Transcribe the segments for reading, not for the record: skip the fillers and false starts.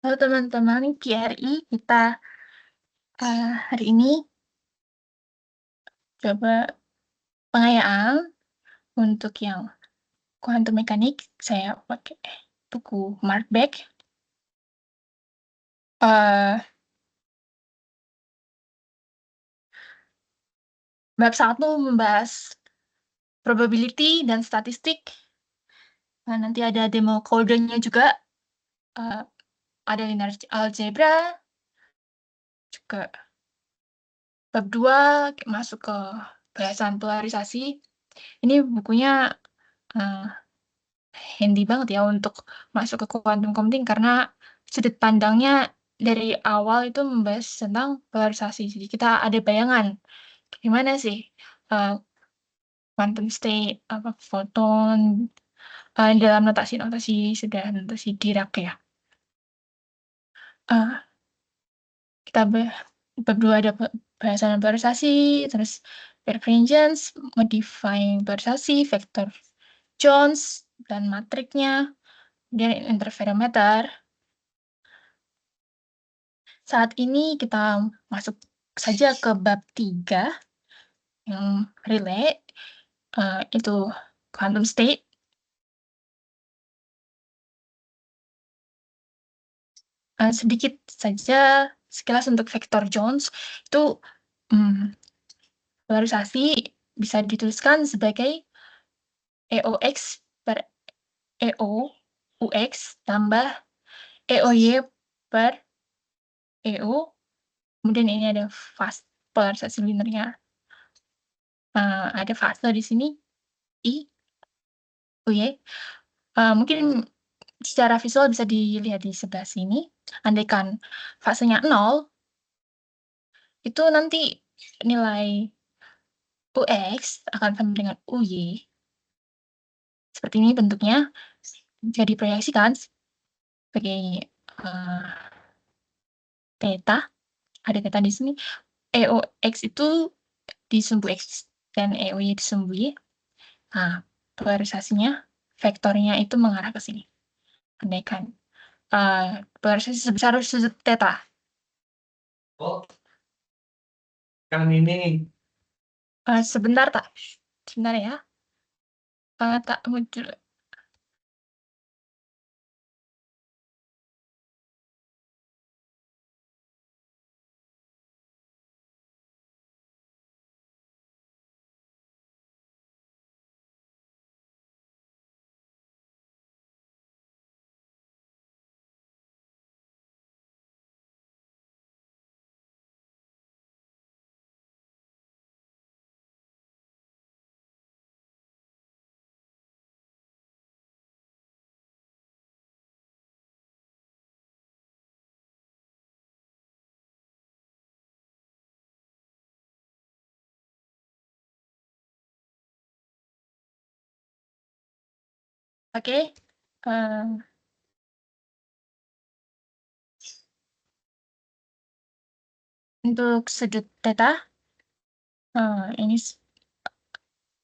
Halo teman-teman QRI, kita hari ini coba pengayaan untuk yang quantum mechanics. Saya pakai buku Markbeck. Bab 1 membahas probability dan statistik. Nanti ada demo kodenya juga. Ada linear algebra. Juga bab 2 masuk ke bahasan polarisasi. Ini bukunya handy banget ya untuk masuk ke quantum computing karena sudut pandangnya dari awal itu membahas tentang polarisasi. Jadi kita ada bayangan gimana sih quantum state, foton dalam notasi sudah notasi Dirac ya. Kita bab 2 ada bahasan polarisasi, terus divergence, modifying polarisasi, vektor Jones dan matriknya, kemudian interferometer. Saat ini kita masuk saja ke bab 3 yang relay, itu quantum state. Sedikit saja sekilas untuk vektor Jones, itu polarisasi bisa dituliskan sebagai EOX per EO UX tambah EOY per EO. Kemudian ini ada fase polarisasi linearnya. Ada fase di sini I, UY. Mungkin secara visual bisa dilihat di sebelah sini. Andaikan fasenya 0, itu nanti nilai UX akan sama dengan UY. Seperti ini bentuknya. Jadi diproyeksikan sebagai theta. Ada theta di sini. EOX itu disumbu X dan EOY disumbu Y. Nah, polarisasinya, vektornya itu mengarah ke sini. Andaikan polarisasi sebesar sudut theta. Kan ini Sebentar tak? Sebentar ya. Tak muncul. Oke. Untuk sudut theta, ini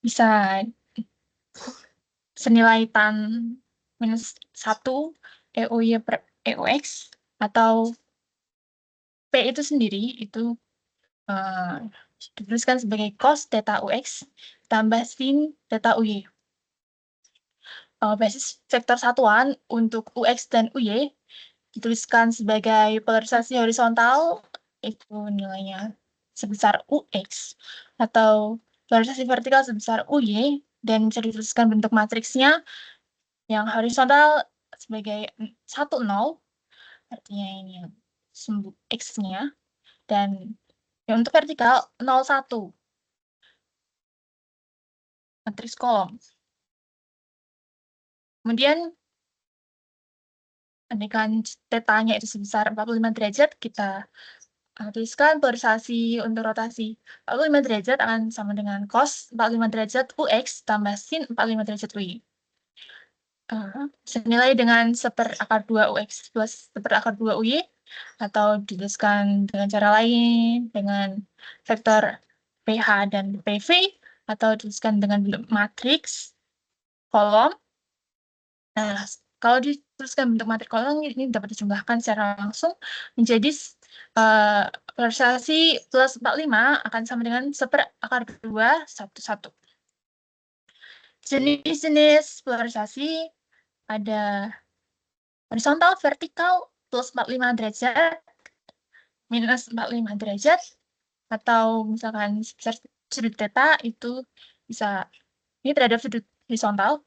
bisa senilai tan minus 1 EOY per EOX, atau P itu sendiri, itu dituliskan sebagai cos theta UX tambah sin theta UY. Basis vektor satuan untuk UX dan UY dituliskan sebagai polarisasi horizontal, itu nilainya sebesar UX, atau polarisasi vertikal sebesar UY, dan bisa dituliskan bentuk matriksnya yang horizontal sebagai 1, 0, artinya ini yang sumbu X-nya, dan yang untuk vertikal 0, 1, matriks kolom. Kemudian, andaikan tetanya itu sebesar 45 derajat, kita tuliskan polarisasi untuk rotasi 45 derajat akan sama dengan cos 45 derajat UX tambah sin 45 derajat UI. Senilai dengan 1/2 UX plus 1/2 UI, atau dituliskan dengan cara lain dengan vektor PH dan PV, atau dituliskan dengan bentuk matriks kolom. Nah, kalau teruskan bentuk matrik kolom ini dapat dijumlahkan secara langsung menjadi polarisasi plus 45 akan sama dengan 1/2 1/1. Jenis-jenis polarisasi ada horizontal, vertikal, plus 45 derajat, minus 45 derajat, atau misalkan sebesar sudut theta itu bisa, ini terhadap sudut horizontal,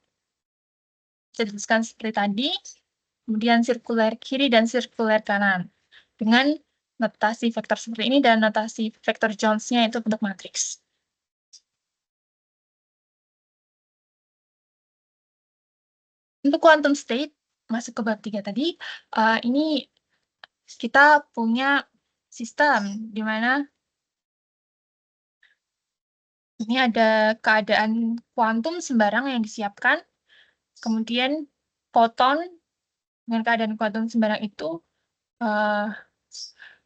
bisa dituliskan seperti tadi, kemudian sirkuler kiri dan sirkuler kanan, dengan notasi vektor seperti ini dan notasi vektor Jones-nya itu bentuk matriks. Untuk quantum state, masuk ke bab 3 tadi, ini kita punya sistem di mana ini ada keadaan kuantum sembarang yang disiapkan, kemudian foton dengan keadaan kuantum sembarang itu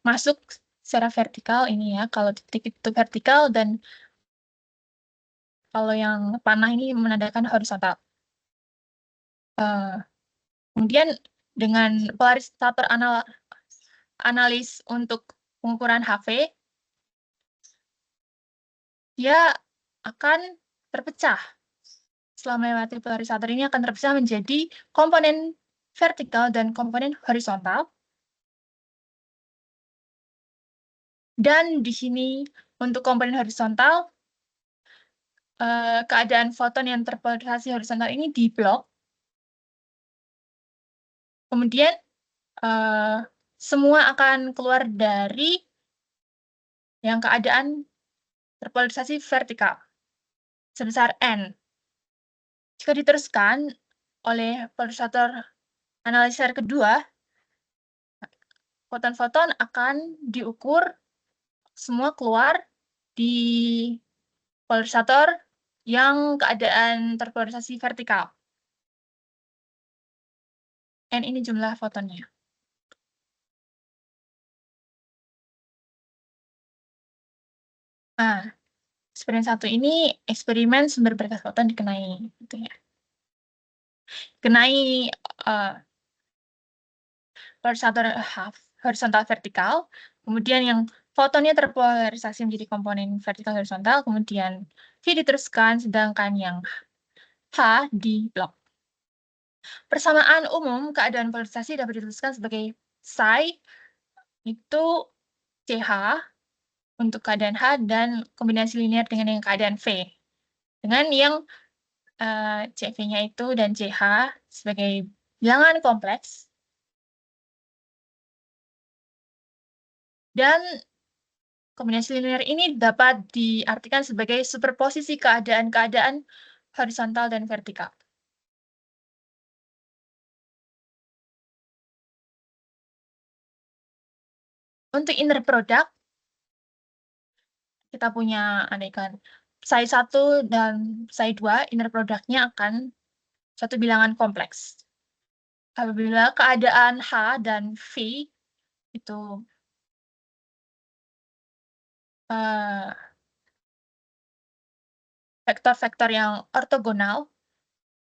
masuk secara vertikal ini ya, kalau titik itu vertikal dan kalau yang panah ini menandakan horizontal. Kemudian dengan polarisator analis untuk pengukuran HV, dia akan terpecah. Setelah melewati polarisator ini akan terpecah menjadi komponen vertikal dan komponen horizontal. Dan di sini untuk komponen horizontal, keadaan foton yang terpolarisasi horizontal ini di blok. Kemudian semua akan keluar dari yang keadaan terpolarisasi vertikal sebesar N. Jika diteruskan oleh polarisator analiser kedua, foton-foton akan diukur semua keluar di polarisator yang keadaan terpolarisasi vertikal. N ini jumlah fotonnya. Nah, eksperimen 1 ini eksperimen sumber berkas foton dikenai, gitu ya. Kenai polarisator horizontal vertikal, kemudian yang fotonnya terpolarisasi menjadi komponen vertikal horizontal, kemudian V diteruskan, sedangkan yang H di blok. Persamaan umum keadaan polarisasi dapat dituliskan sebagai psi itu CH untuk keadaan H dan kombinasi linear dengan yang keadaan V. Dengan yang CV-nya itu dan CH sebagai bilangan kompleks. Dan kombinasi linear ini dapat diartikan sebagai superposisi keadaan-keadaan horizontal dan vertikal. Untuk inner product, kita punya andekan psi 1 dan psi 2, inner product-nya akan satu bilangan kompleks. Apabila keadaan H dan V itu vektor-vektor yang ortogonal,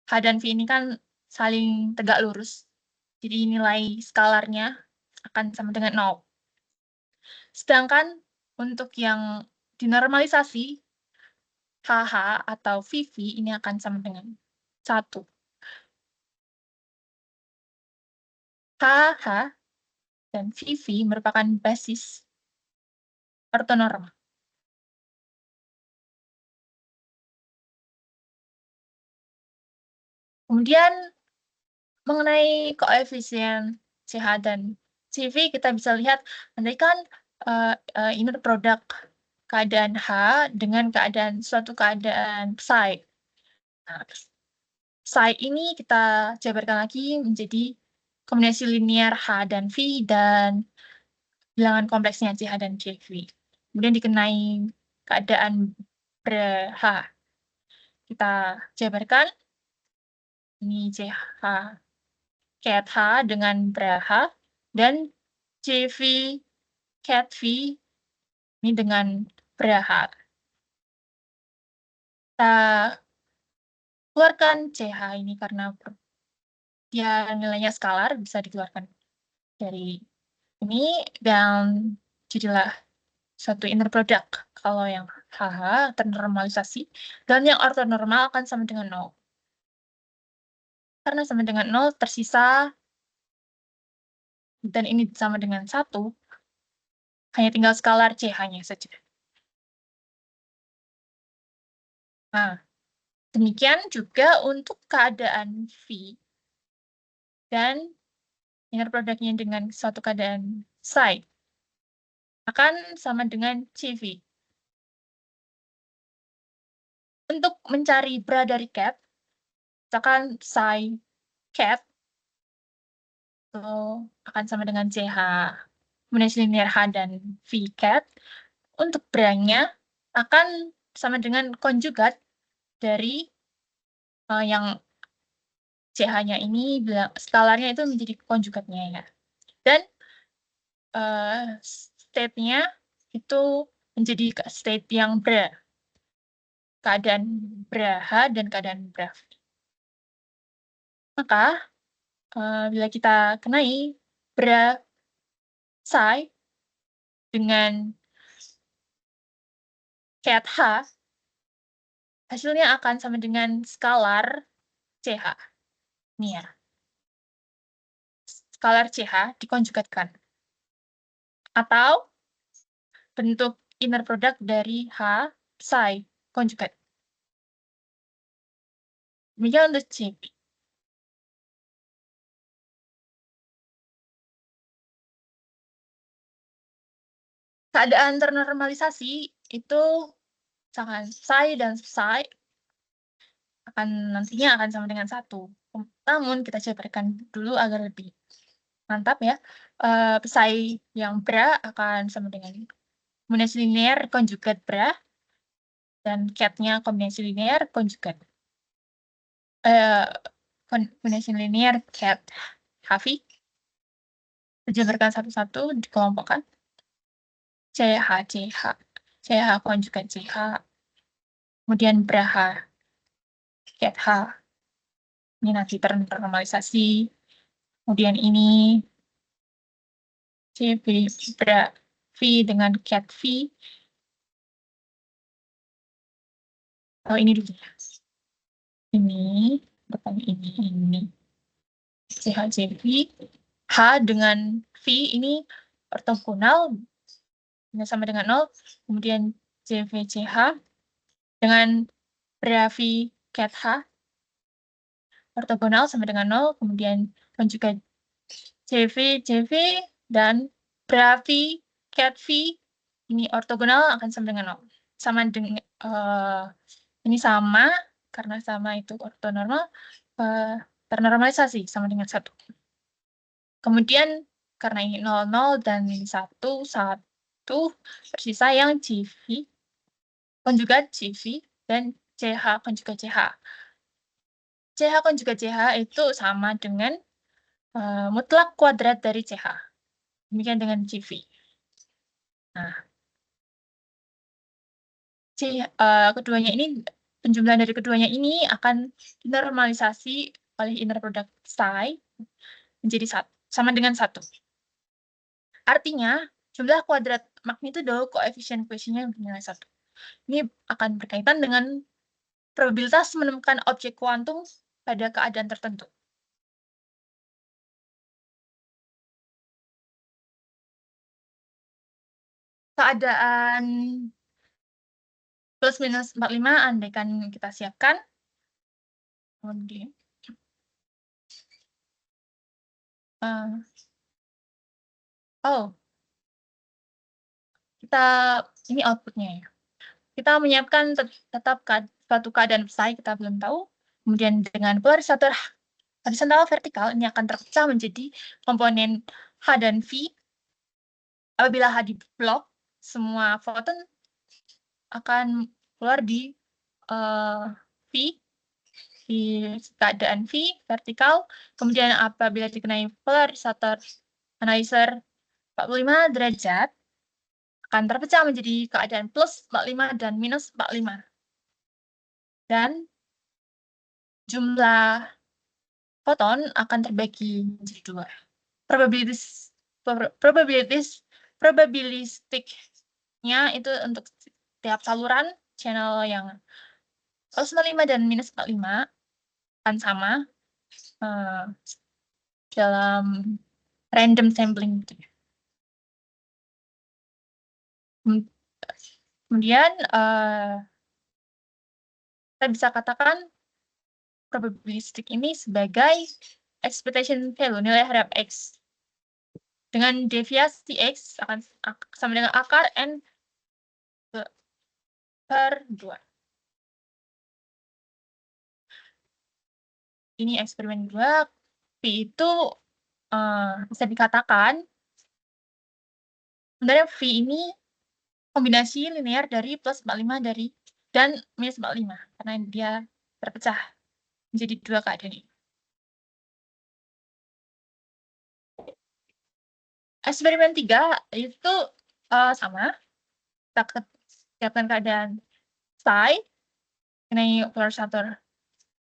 H dan V ini kan saling tegak lurus. Jadi nilai skalarnya akan sama dengan 0. Sedangkan untuk yang dinormalisasi, HH atau VV ini akan sama dengan 1. HH dan VV merupakan basis ortonormal. Kemudian mengenai koefisien CH dan CV, kita bisa lihat andaikan inner product keadaan H dengan suatu keadaan psi. Nah, psi ini kita jabarkan lagi menjadi kombinasi linear H dan V dan bilangan kompleksnya CH dan CV. Kemudian dikenai keadaan ber-H. Kita jabarkan ini CH cat H dengan ber-H dan CV cat V ini dengan ber-H. Kita keluarkan CH ini karena dia nilainya skalar, bisa dikeluarkan dari ini, dan jadilah suatu inner product. Kalau yang HH ternormalisasi, dan yang ortonormal akan sama dengan 0. Karena sama dengan 0, tersisa, dan ini sama dengan 1, hanya tinggal skalar CH-nya saja. Nah, demikian juga untuk keadaan V, dan inner product-nya dengan suatu keadaan psi akan sama dengan CV. Untuk mencari bra dari cat, misalkan psi cat, itu akan sama dengan CH, kemudian linear H dan V cat. Untuk bra-nya akan sama dengan konjugat dari yang CH-nya ini, skalarnya itu menjadi konjugatnya ya. Dan state-nya itu menjadi state yang bra. Keadaan bra H dan keadaan bra V. Maka, bila kita kenai bra psi dengan cat H, hasilnya akan sama dengan skalar CH. Ini ya. Skalar CH dikonjugatkan. Atau bentuk inner product dari H psi konjugat. Demikian untuk CV. Keadaan ternormalisasi itu misalkan psi dan psi nantinya akan sama dengan 1. Namun kita jabarkan dulu agar lebih mantap ya. Psi yang bra akan sama dengan kombinasi linear konjugat bra, dan cat-nya kombinasi linear konjugat. Kombinasi linear cat HV. Dijabarkan satu-satu, dikelompokkan. CH, CH, CH konjugat CH. Kemudian bra H, cat H. Ini nanti ternormalisasi. Kemudian ini CV bra V dengan cat V. Oh, ini dulu ya. Ini, depan ini. CHJV. H dengan V ini ortogonal, sama dengan 0. Kemudian JVCH dengan bra V cat H ortogonal sama dengan 0. Kemudian konjugat JV, JV, dan bra V cat V ini ortogonal akan sama dengan 0. Sama dengan ini sama, karena sama itu ortonormal, ternormalisasi sama dengan 1. Kemudian karena ini 00 dan ini 1, 1, tersisa yang CV, konjugat CV, dan CH konjugat CH. CH konjugat CH itu sama dengan mutlak kuadrat dari CH. Demikian dengan CV. Nah, keduanya ini, penjumlahan dari keduanya ini akan dinormalisasi oleh inner product psi menjadi sama dengan 1. Artinya, jumlah kuadrat magnitudo koefisien kuesinya bernilai 1. Ini akan berkaitan dengan probabilitas menemukan objek kuantum pada keadaan tertentu. Keadaan plus minus 45 andaikan kita siapkan. Kemudian, ini outputnya ya. Kita menyiapkan tetap suatu keadaan psi, kita belum tahu. Kemudian dengan polarisator horizontal vertikal, ini akan terpecah menjadi komponen H dan V. Apabila H diblok, semua foton akan keluar di V, di keadaan V vertikal. Kemudian apabila dikenai polarisator analyzer 45 derajat, akan terpecah menjadi keadaan plus 45 dan minus 45. Dan jumlah foton akan terbagi menjadi dua. Probabilistiknya itu untuk setiap saluran channel yang plus 45 dan minus 45 akan sama dalam random sampling gitu ya. Kemudian kita bisa katakan probabilistik ini sebagai expectation value, nilai harap X. Dengan deviasi X akan sama dengan akar N per 2. Ini eksperimen 2. P itu bisa dikatakan sebenarnya V ini kombinasi linear dari plus 45 dan minus 45 karena dia terpecah menjadi dua keadaan ini. Eksperimen 3 itu sama. Kita siapkan keadaan psi mengenai polarisator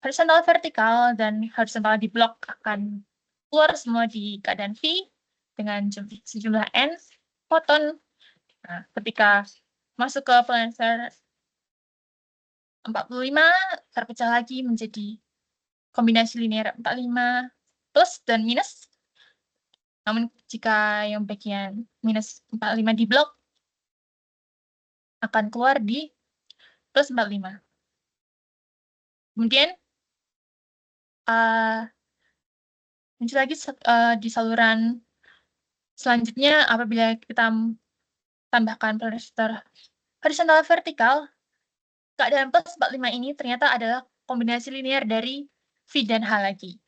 horizontal vertikal dan horizontal di blok akan keluar semua di keadaan V dengan sejumlah N foton. Nah, ketika masuk ke polarisator 45 terpecah lagi menjadi kombinasi linear 45 plus dan minus. Namun jika yang bagian minus 45 di blok akan keluar di plus 45. Kemudian muncul lagi di saluran selanjutnya apabila kita tambahkan polarisator horizontal vertikal, keadaan plus 45 ini ternyata adalah kombinasi linear dari V dan H lagi.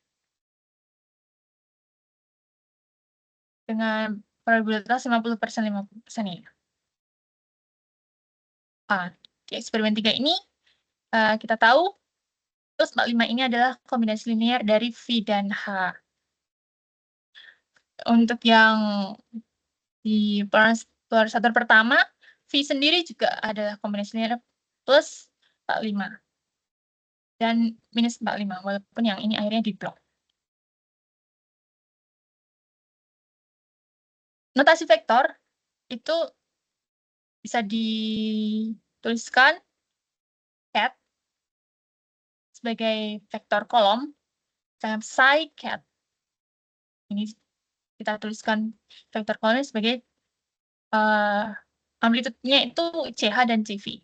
Dengan probabilitas 50% 50% ini. Di eksperimen 3 ini kita tahu plus 45 ini adalah kombinasi linear dari V dan H. Untuk yang di polarisator pertama, V sendiri juga adalah kombinasi linear plus 45 dan minus 45, walaupun yang ini akhirnya di blok. Notasi vektor itu bisa dituliskan cat sebagai vektor kolom, dengan psi cat. Ini kita tuliskan vektor kolomnya sebagai amplitudenya itu CH dan CV.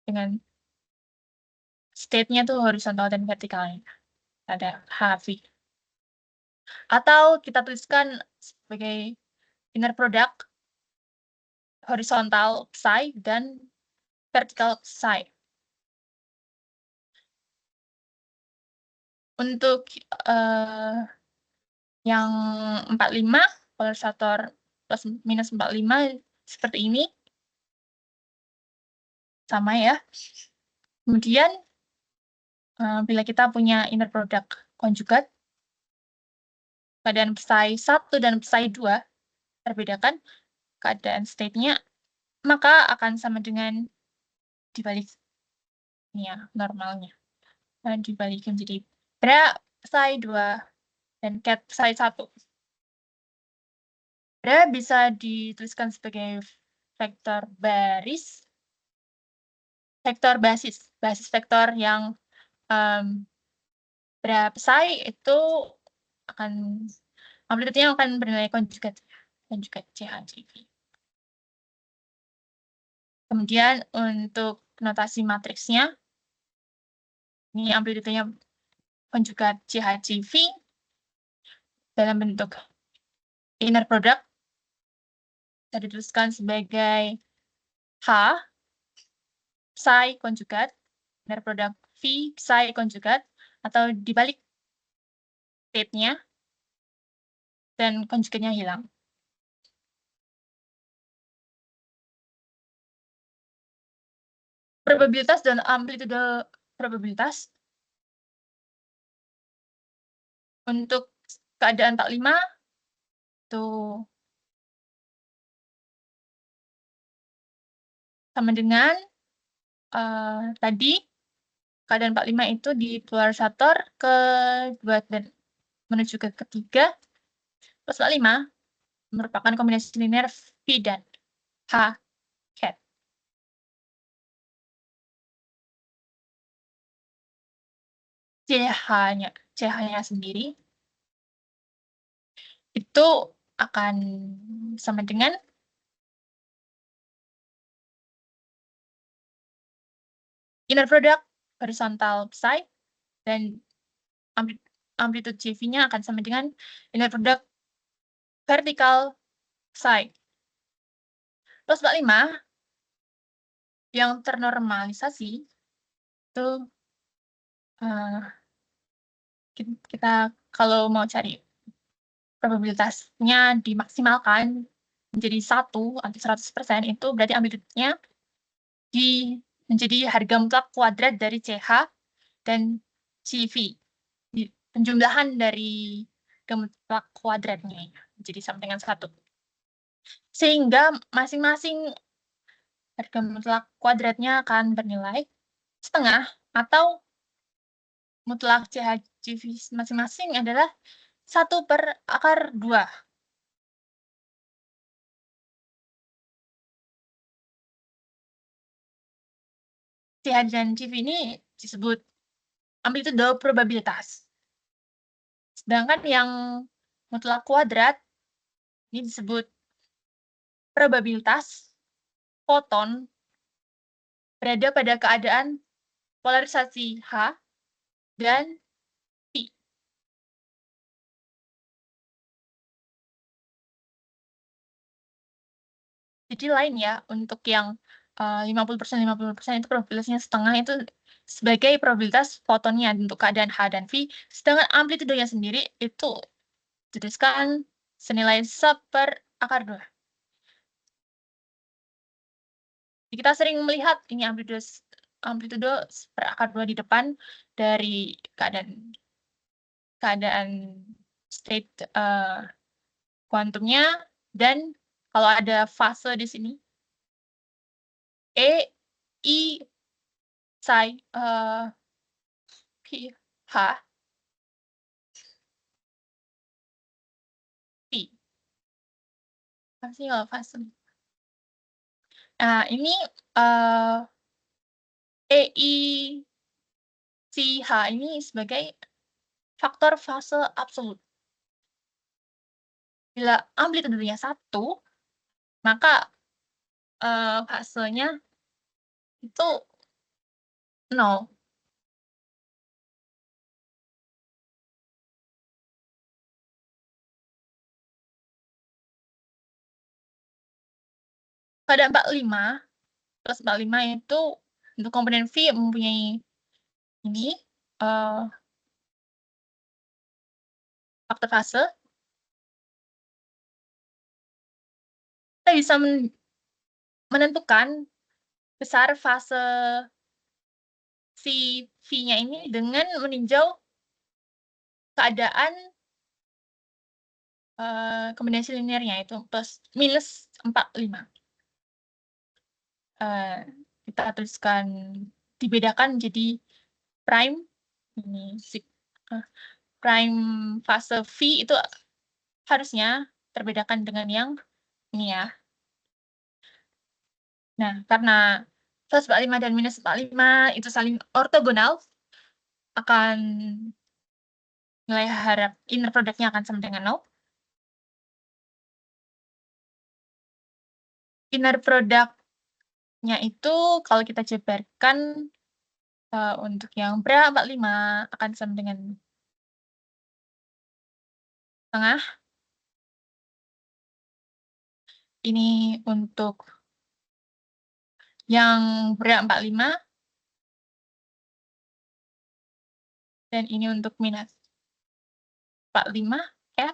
Dengan state-nya tuh horizontal dan vertikalnya. Ada HV. Atau kita tuliskan sebagai inner product horizontal psi dan vertical psi. Untuk yang 45, polarisator plus minus 45 seperti ini. Sama ya. Kemudian, bila kita punya inner product konjugat, keadaan psi 1 dan psi 2 terbedakan keadaan state-nya, maka akan sama dengan dibalik ini ya, normalnya. Dan dibalikin jadi berapa psi 2 dan cat psi 1. Berapa bisa dituliskan sebagai vektor baris, vektor basis vektor yang berapa psi itu akan amplitudenya akan bernilai konjugat CH/CV. Kemudian untuk notasi matriksnya, ini amplitudenya konjugat CH/CV dalam bentuk inner product bisa dituliskan sebagai H psi konjugat, inner product V psi konjugat, atau dibalik state-nya dan konjugatnya hilang. Probabilitas dan amplitude probabilitas untuk keadaan 45 itu sama dengan tadi keadaan 45 itu di polarisator kedua dan menuju ke ketiga, plus 45 merupakan kombinasi linear V dan H hat. CH-nya sendiri itu akan sama dengan inner product horizontal psi dan amplitude CV-nya akan sama dengan inner product vertikal psi. Plus 45 yang ternormalisasi itu kita kalau mau cari probabilitasnya dimaksimalkan menjadi 1 atau 100%, itu berarti amplitude-nya menjadi harga mutlak kuadrat dari CH dan CV. Penjumlahan dari harga mutlak kuadratnya menjadi sama dengan 1. Sehingga masing-masing harga mutlak kuadratnya akan bernilai setengah atau mutlak CH CV masing-masing adalah 1/2. CH dan CV ini disebut amplitude probabilitas. Sedangkan yang mutlak kuadrat ini disebut probabilitas foton berada pada keadaan polarisasi H dan P. Jadi lain ya, untuk yang 50%, 50% itu probabilitasnya setengah, itu sebagai probabilitas fotonnya untuk keadaan H dan V, sedangkan amplitudenya sendiri itu dituliskan senilai 1/2. Jadi kita sering melihat ini amplitude 1/2 di depan dari keadaan state kuantumnya, dan kalau ada fase di sini E, I, psi, P, H, P. Apa sih kalau fase? Nah, ini E, I, C, H ini sebagai faktor fase absolut. Bila amplitudenya 1, maka fasenya itu 0. Pada 45, plus 45 itu untuk komponen V mempunyai ini faktor fase. Kita bisa menentukan besar fase si V-nya ini dengan meninjau keadaan kombinasi linearnya itu plus minus 45. Kita tuliskan, dibedakan jadi prime ini prime fase V itu harusnya terbedakan dengan yang ini ya. Nah, karena plus 45 dan minus 45 itu saling ortogonal, akan nilai harap inner product-nya akan sama dengan 0. Inner product-nya itu kalau kita jabarkan untuk yang bra 45 akan sama dengan setengah. Ini untuk yang bra 45 dan ini untuk minus 45 ya.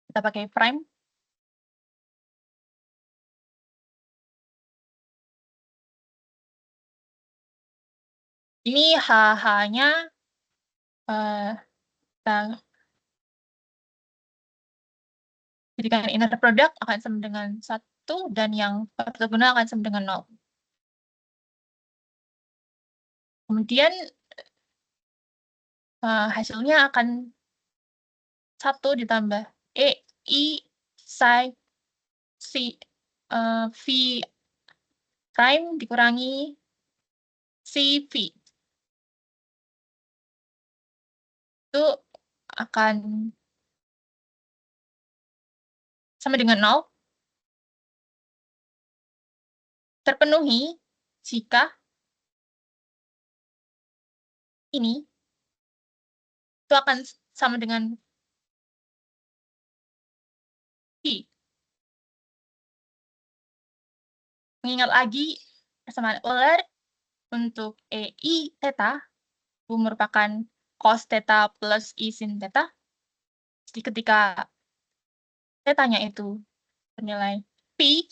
Kita pakai prime. Ini HH-nya kita jadikan inner product akan sama dengan 1 dan yang ortogonal akan sama dengan 0. Kemudian hasilnya akan 1 ditambah I psi V prime dikurangi CV. Itu akan sama dengan 0. Terpenuhi jika ini itu akan sama dengan V. Mengingat lagi persamaan Euler untuk EI theta itu merupakan cos theta plus I sin theta. Jadi ketika theta-nya itu bernilai P,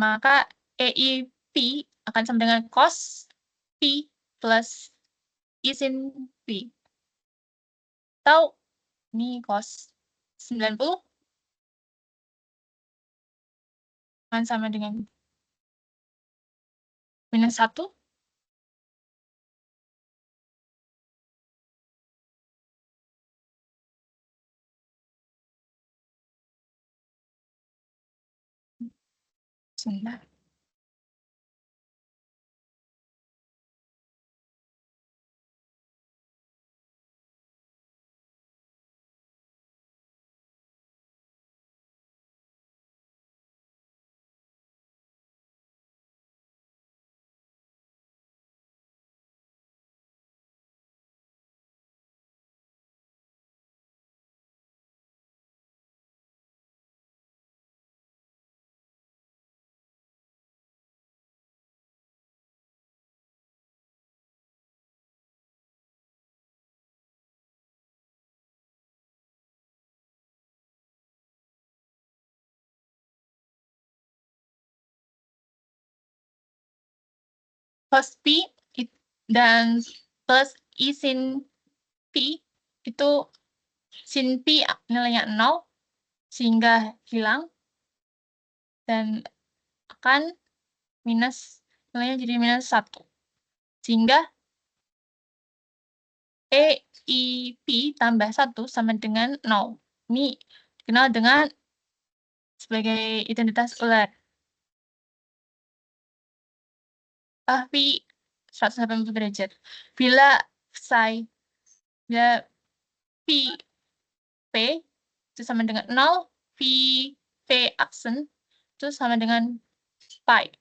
maka EI P akan sama dengan cos P plus I sin P. Atau ini cos 90 akan sama dengan minus 1. Sebentar. Cos P dan plus I sin P itu sin P nilainya 0 sehingga hilang dan akan minus nilainya jadi minus 1. Sehingga EIP tambah 1 sama dengan 0. Ini dikenal dengan sebagai identitas Euler. P 180 derajat. Bila P P itu sama dengan 0, P aksen itu sama dengan pi.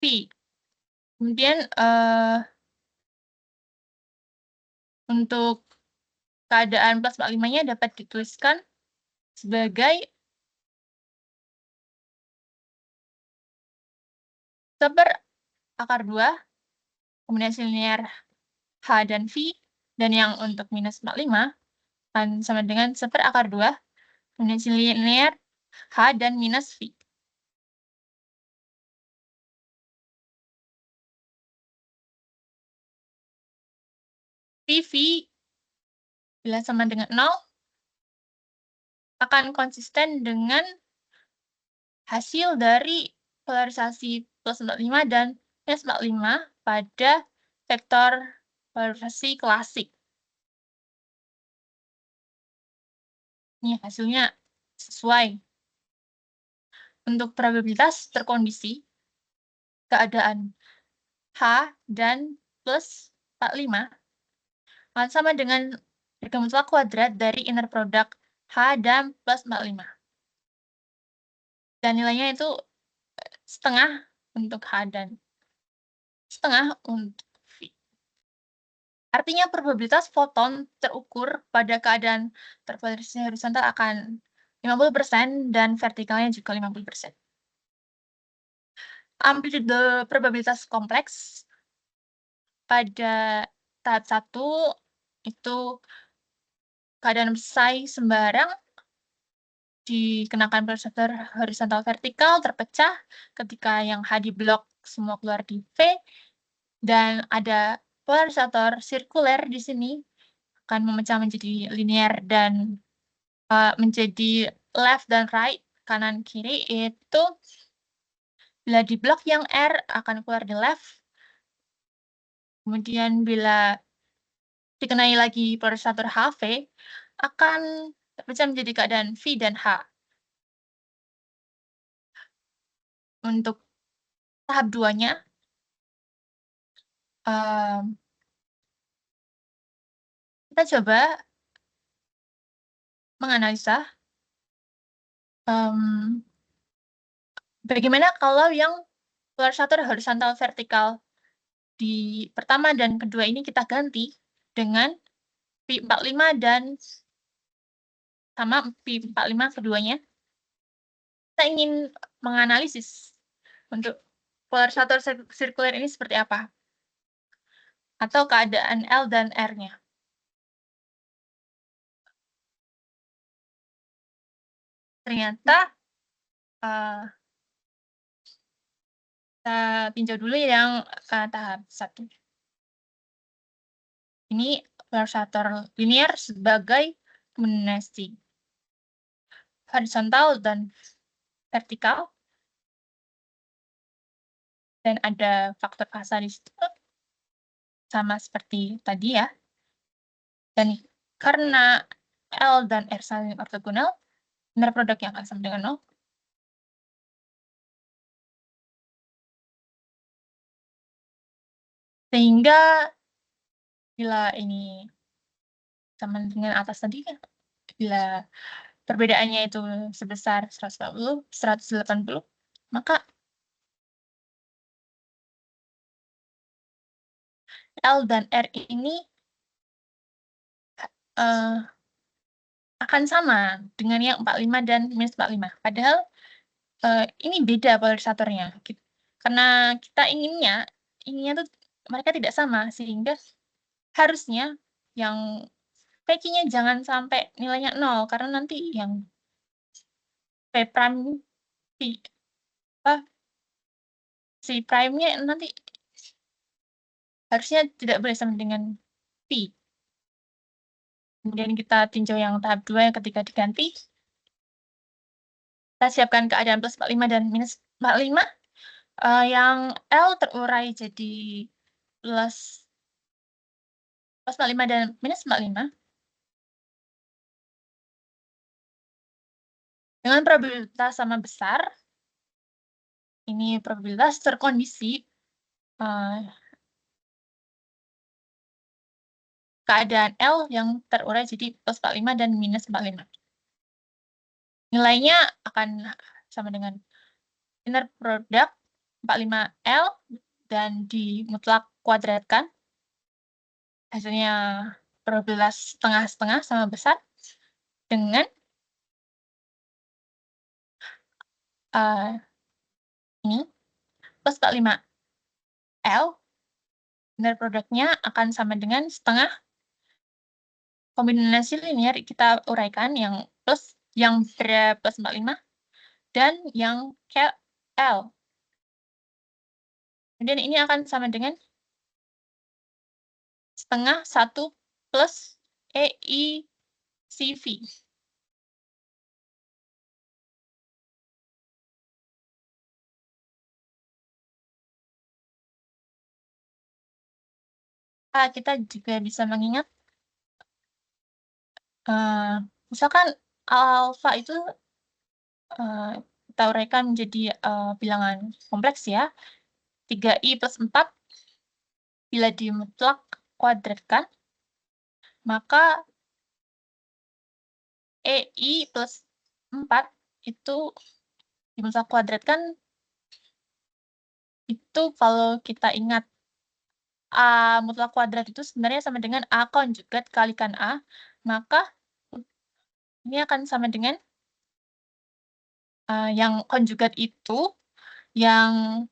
P. Kemudian untuk keadaan plus 45-nya dapat dituliskan sebagai /(2) kombinasi linear H dan V, dan yang untuk minus 45 akan sama dengan /(2) kombinasi linear H dan minus V. PV bila sama dengan 0 akan konsisten dengan hasil dari polarisasi plus 45 dan minus 45 pada vektor polarisasi klasik. Ini hasilnya sesuai. Untuk probabilitas terkondisi, keadaan H dan plus 45 akan sama dengan harga mutlak kuadrat dari inner product H dan plus 45. Dan nilainya itu setengah untuk H dan setengah untuk V. Artinya probabilitas foton terukur pada keadaan terpolarisasi horizontal akan 50% dan vertikalnya juga 50%. Amplitude probabilitas kompleks pada tahap 1 itu keadaan psi sembarang dikenakan polarisator horizontal vertikal terpecah ketika yang H di blok semua keluar di V, dan ada polarisator sirkuler di sini akan memecah menjadi linear dan menjadi left dan right, kanan kiri, itu bila di blok yang R akan keluar di left Kemudian bila dikenai lagi polarisator HV, akan terpecah menjadi keadaan V dan H. Untuk tahap 2-nya, kita coba menganalisa bagaimana kalau yang polarisator horizontal vertikal di pertama dan kedua ini kita ganti dengan P45 dan sama P45 keduanya. Kita ingin menganalisis untuk polarisator sirkuler ini seperti apa, atau keadaan L dan R-nya. Ternyata kita tinjau dulu yang tahap 1. Ini polarisator linear sebagai kombinasi horizontal dan vertikal, dan ada faktor fasa di situ, sama seperti tadi ya. Dan karena L dan R saling ortogonal, inner product yang akan sama dengan 0. Sehingga bila ini sama dengan atas tadi kan, bila perbedaannya itu sebesar 140, 180, maka L dan R ini akan sama dengan yang 45 dan minus 45. Padahal ini beda polarisatornya. Karena kita inginnya tuh mereka tidak sama, sehingga harusnya yang PQ-nya jangan sampai nilainya 0, karena nanti yang P prime si prime-nya nanti harusnya tidak boleh sama dengan P. Kemudian kita tinjau yang tahap 2 yang ketika diganti. Kita siapkan keadaan plus 45 dan minus 45. Yang L terurai jadi plus 45 dan minus 45. Dengan probabilitas sama besar, ini probabilitas terkondisi keadaan L yang terurai jadi plus 45 dan minus 45. Nilainya akan sama dengan inner product 45L dan dimutlak kuadratkan. Hasilnya probabilitas setengah-setengah sama besar dengan ini plus 45L, inner produknya akan sama dengan setengah kombinasi linear kita uraikan yang plus, yang plus 45, dan yang L. Kemudian ini akan sama dengan setengah 1 plus EICV. Kita juga bisa mengingat, misalkan alfa itu kita uraikan menjadi bilangan kompleks ya, 3i plus 4, bila dimutlak kuadratkan, maka EI plus 4 itu dimutlak kuadratkan, itu kalau kita ingat A mutlak kuadrat itu sebenarnya sama dengan A konjugat kalikan A, maka ini akan sama dengan yang konjugat itu yang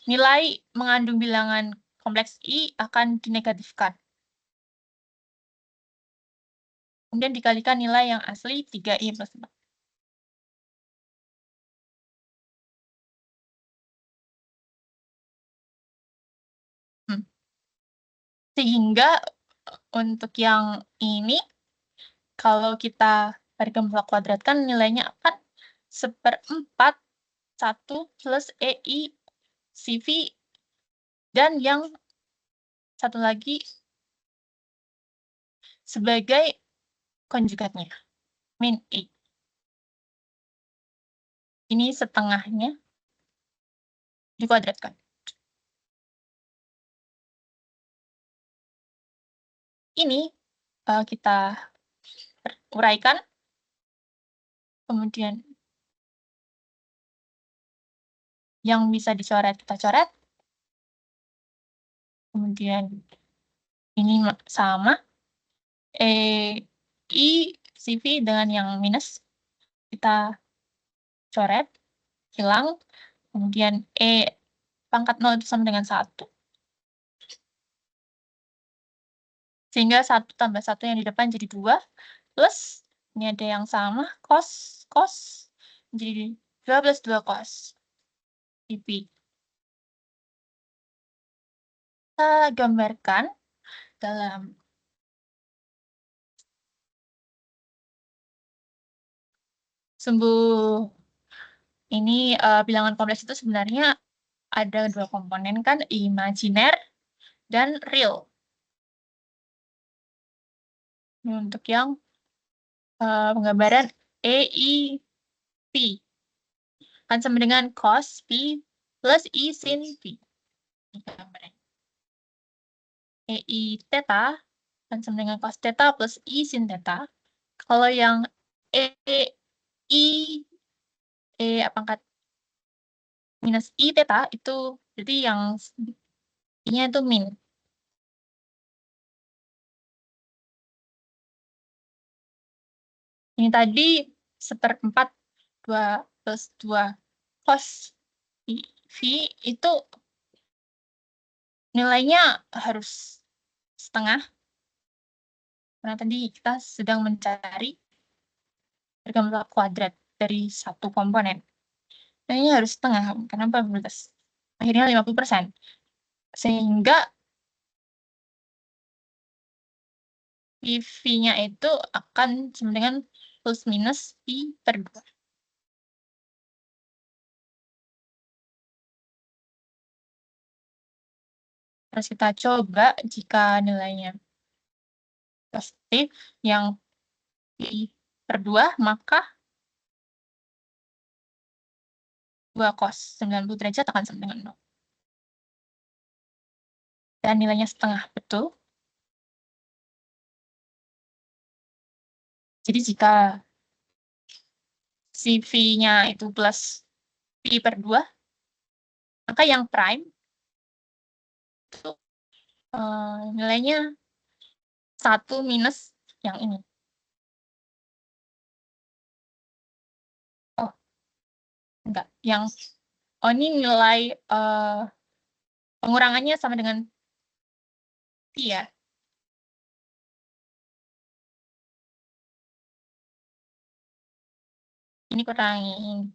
nilai mengandung bilangan kompleks I akan dinegatifkan. Kemudian dikalikan nilai yang asli 3i plus 4. Sehingga untuk yang ini, kalau kita berikan mutlak kuadratkan, nilainya akan 1/4 1 plus EI CV, dan yang satu lagi sebagai konjugatnya, min A. Ini setengahnya dikuadratkan. Ini kita uraikan, kemudian yang bisa dicoret kita coret, kemudian ini sama, I, CV dengan yang minus kita coret, hilang, kemudian pangkat 0 itu sama dengan 1. Sehingga 1 tambah 1 yang di depan jadi 2, plus ini ada yang sama, cos, jadi 2 plus 2 cos. CV. Kita gambarkan dalam sumbu ini bilangan kompleks itu sebenarnya ada 2 komponen kan, imajiner dan real. Ini untuk yang penggambaran EIP kan sama dengan cos P plus I sin P. EI theta kan sama dengan cos theta plus I sin theta. Kalau yang pangkat minus I theta itu jadi yang I-nya itu min. Ini tadi 1/4 2 plus 2 cos V itu nilainya harus setengah. Karena tadi kita sedang mencari harga kuadrat dari satu komponen. Nah, ini harus setengah, karena probabilitas akhirnya 50%. Sehingga PV-nya itu akan sama dengan plus minus I per 2. Terus kita coba jika nilainya positif, yang I per 2, maka 2 cos 90 derajat akan sama dengan 0. Dan nilainya setengah, betul. Jadi jika CV-nya itu plus Pi per 2, maka yang prime itu nilainya 1 minus yang ini. Oh, enggak. Ini nilai pengurangannya sama dengan Pi ya. Ini kurangin.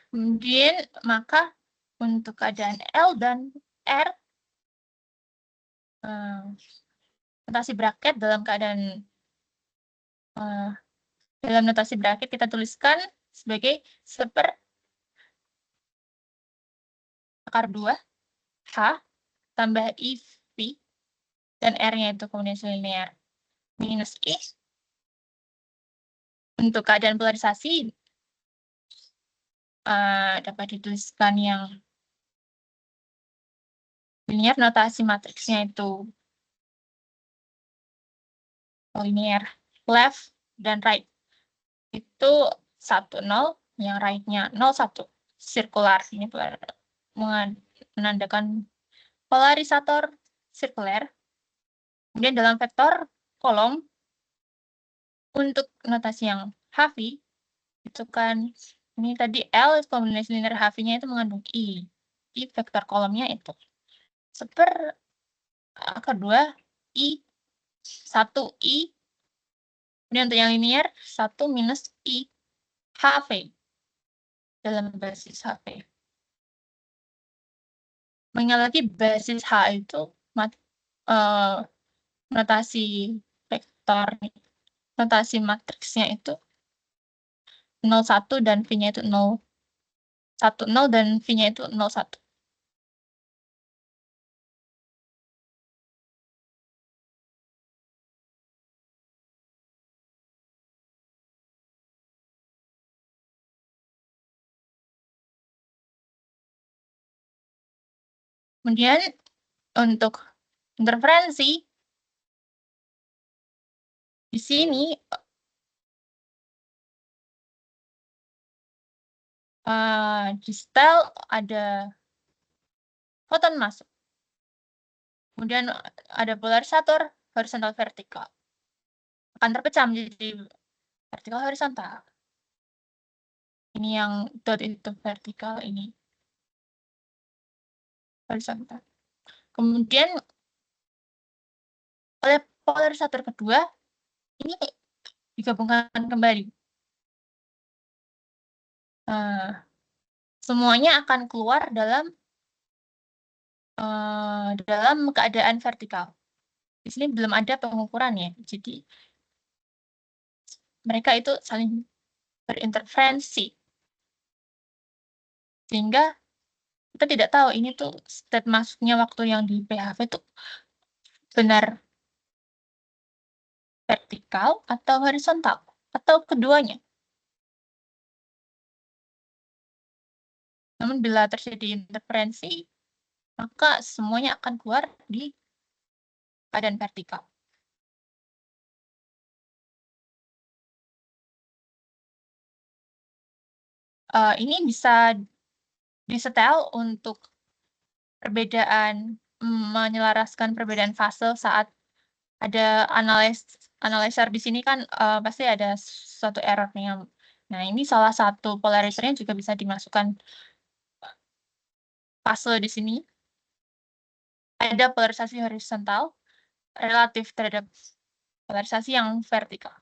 Kemudian, maka untuk keadaan L dan R, notasi bracket dalam keadaan dalam notasi bracket kita tuliskan sebagai 1/2 H tambah IV dan R-nya itu kombinasi linear minus I. Untuk keadaan polarisasi dapat dituliskan yang linear, notasi matriksnya itu linear left dan right. Itu 1, 0, yang right-nya 0, 1. Sirkular, ini menandakan polarisator sirkuler. Kemudian dalam vektor kolom, untuk notasi yang HV, itu kan, ini tadi L, kombinasi linear HV-nya itu mengandung I. I vektor kolomnya itu. Kedua, I, 1 I. Kemudian untuk yang linear, 1 minus I HV dalam basis HV. Mengingat lagi basis H itu notasi vektor, notasi matriksnya itu 0, 1 dan V-nya itu 0, 1, 0 dan V-nya itu 0, 1. Kemudian untuk interferensi di sini di setel ada foton masuk. Kemudian ada polarisator horizontal vertikal. Akan terpecah menjadi vertikal horizontal. Ini yang dot itu vertikal, ini horizontal. Kemudian oleh polarisator kedua, ini digabungkan kembali. Semuanya akan keluar dalam keadaan vertikal. Di sini belum ada pengukurannya, jadi mereka itu saling berinterferensi. Sehingga kita tidak tahu ini tuh state masuknya waktu yang di PHV itu benar vertikal atau horizontal, atau keduanya. Namun bila terjadi interferensi, maka semuanya akan keluar di keadaan vertikal. Ini bisa disetel untuk perbedaan, menyelaraskan perbedaan fase saat ada analyzer di sini kan, pasti ada suatu error-nya. Nah, ini salah satu polarisernya juga bisa dimasukkan fase di sini. Ada polarisasi horizontal relatif terhadap polarisasi yang vertikal.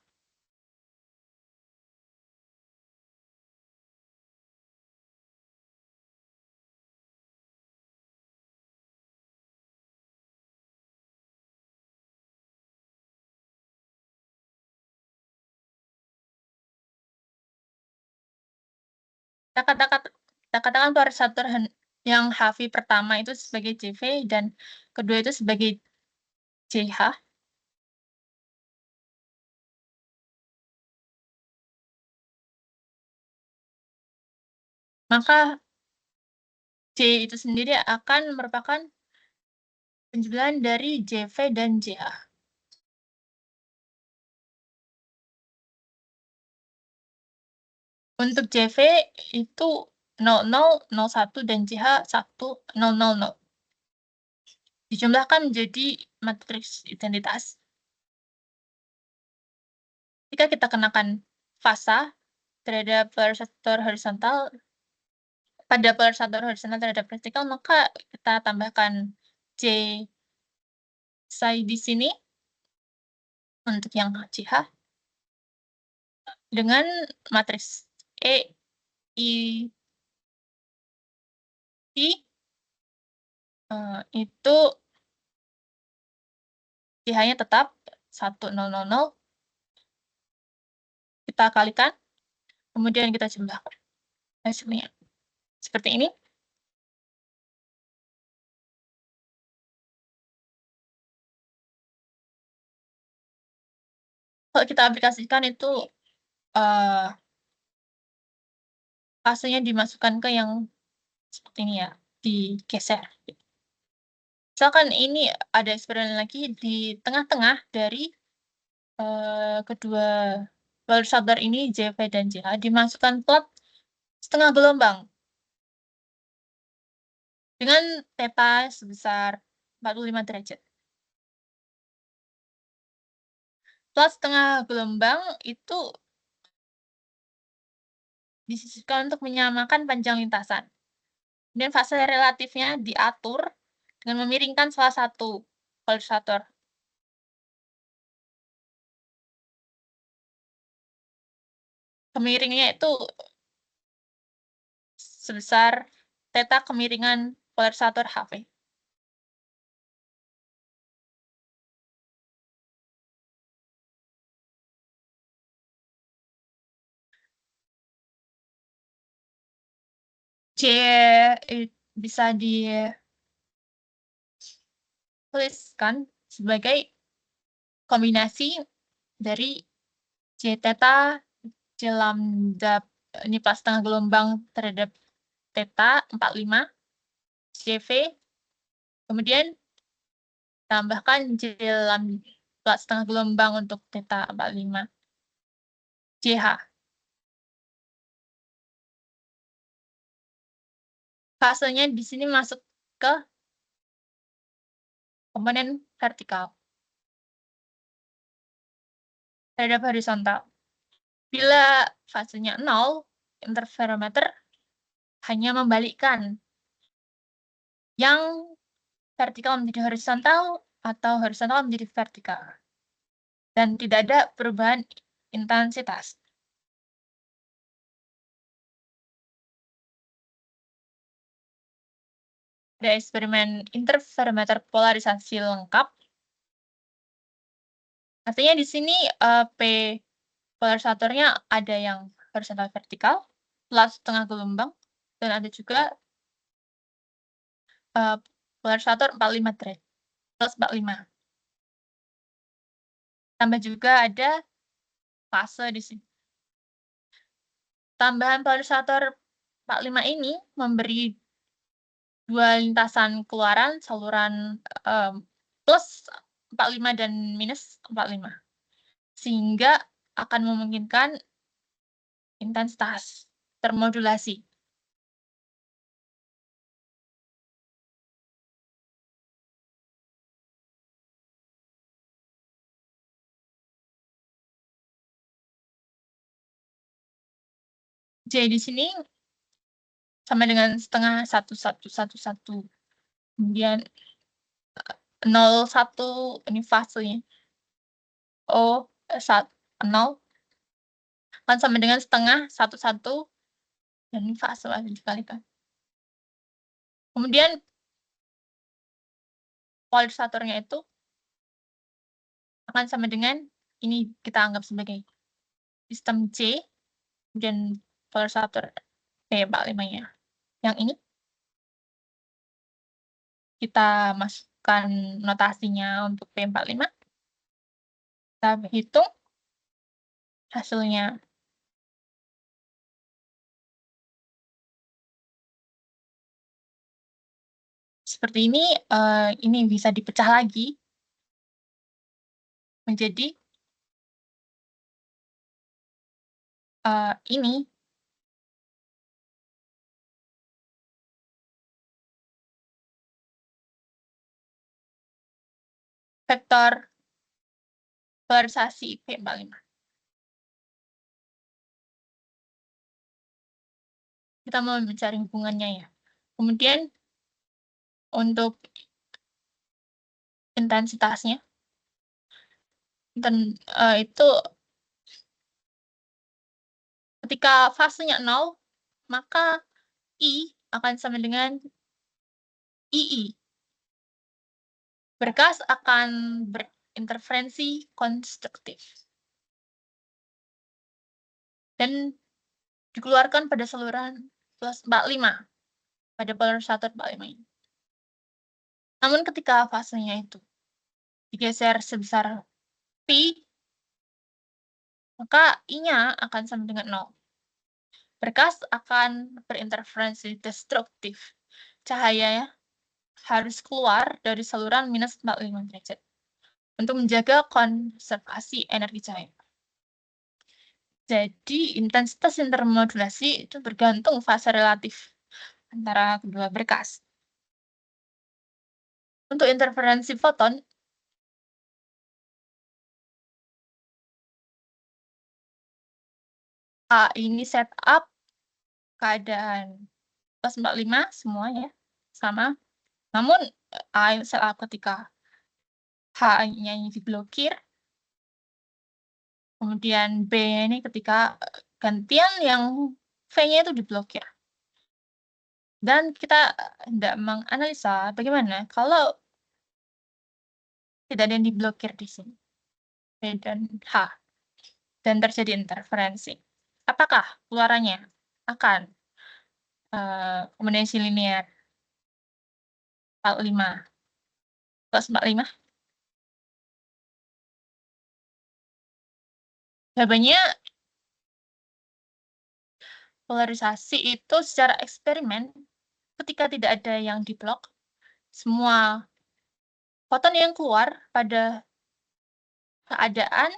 Kita katakan polarisator yang HV pertama itu sebagai JV dan kedua itu sebagai JH. Maka J itu sendiri akan merupakan penjumlahan dari JV dan JH. Untuk JV itu 00, 01, dan JH 1, 000. Dijumlahkan menjadi matriks identitas. Jika kita kenakan fasa terhadap polarisator horizontal, pada polarisator horizontal terhadap vertikal, maka kita tambahkan J psi di sini untuk yang JH dengan matriks E, I, I itu JH-nya tetap 1000. Kita kalikan, kemudian kita jumlahkan hasilnya. Seperti ini. Kalau kita aplikasikan itu fasenya dimasukkan ke yang seperti ini ya, digeser. Misalkan ini ada eksperimen lagi di tengah-tengah dari kedua polarisator ini, JV dan JH, dimasukkan plot setengah gelombang dengan theta sebesar 45 derajat. Plot setengah gelombang itu disisihkan untuk menyamakan panjang lintasan. Dan fase relatifnya diatur dengan memiringkan salah satu polarisator. Kemiringnya itu sebesar theta kemiringan polarisator HV. C bisa dituliskan sebagai kombinasi dari C theta, C lambda, ini pas setengah gelombang terhadap theta 45, CV, Kemudian tambahkan J plat setengah gelombang untuk theta 45 JH. Fasenya di sini masuk ke komponen vertikal terhadap horizontal. Bila fasenya 0, interferometer hanya membalikkan yang vertikal menjadi horizontal atau horizontal menjadi vertikal. Dan tidak ada perubahan intensitas. Ada eksperimen interferometer polarisasi lengkap. Artinya di sini P polarisatornya ada yang horizontal vertikal, plus setengah gelombang, dan ada juga polarisator 45 derajat, plus 45. Tambah juga ada fase di sini. Tambahan polarisator 45 ini memberi dua lintasan keluaran saluran plus 45 dan minus 45. Sehingga akan memungkinkan intensitas termodulasi. J di sini sama dengan setengah 1,1,1,1. Kemudian 0,1 ini fasenya. O 0 kan sama dengan setengah 1,1 dan ini fase dikalikan. Kemudian polarisatornya itu akan sama dengan ini kita anggap sebagai sistem C dan polarisator P45-nya. Yang ini kita masukkan notasinya untuk P45. Kita hitung hasilnya. Seperti ini bisa dipecah lagi menjadi ini. Vektor polarisasi P45. Kita mau mencari hubungannya ya. Kemudian untuk intensitasnya, dan itu ketika fasenya 0, maka I akan sama dengan II. Berkas akan berinterferensi konstruktif. Dan dikeluarkan pada saluran plus 45, pada polarisator 45 ini. Namun ketika fasenya itu digeser sebesar P, maka I-nya akan sama dengan 0. Berkas akan berinterferensi destruktif. Cahaya harus keluar dari saluran minus 45 derajat untuk menjaga konservasi energi cahaya. Jadi, intensitas intermodulasi itu bergantung fase relatif antara kedua berkas. Untuk interferensi foton, A ini setup keadaan plus 45 semuanya sama. Namun A setup ketika H-nya ini diblokir. Kemudian B ini ketika gantian yang V-nya itu diblokir. Dan kita hendak menganalisa bagaimana kalau tidak ada yang diblokir di sini. B dan H. Dan terjadi interferensi. Apakah keluarannya akan kombinasi linear 45 plus 45? Jawabannya, polarisasi itu secara eksperimen, ketika tidak ada yang diblok, semua foton yang keluar pada keadaan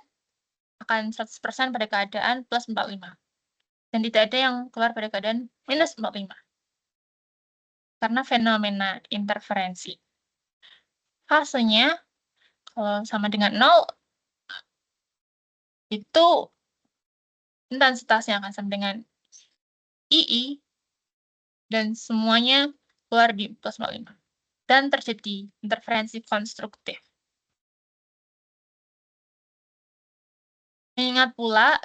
akan 100% pada keadaan plus 45, dan tidak ada yang keluar pada keadaan minus 45, karena fenomena interferensi. Fasenya kalau sama dengan 0, itu intensitasnya akan sama dengan II, dan semuanya keluar di plus 45, dan terjadi interferensi konstruktif. Ingat pula,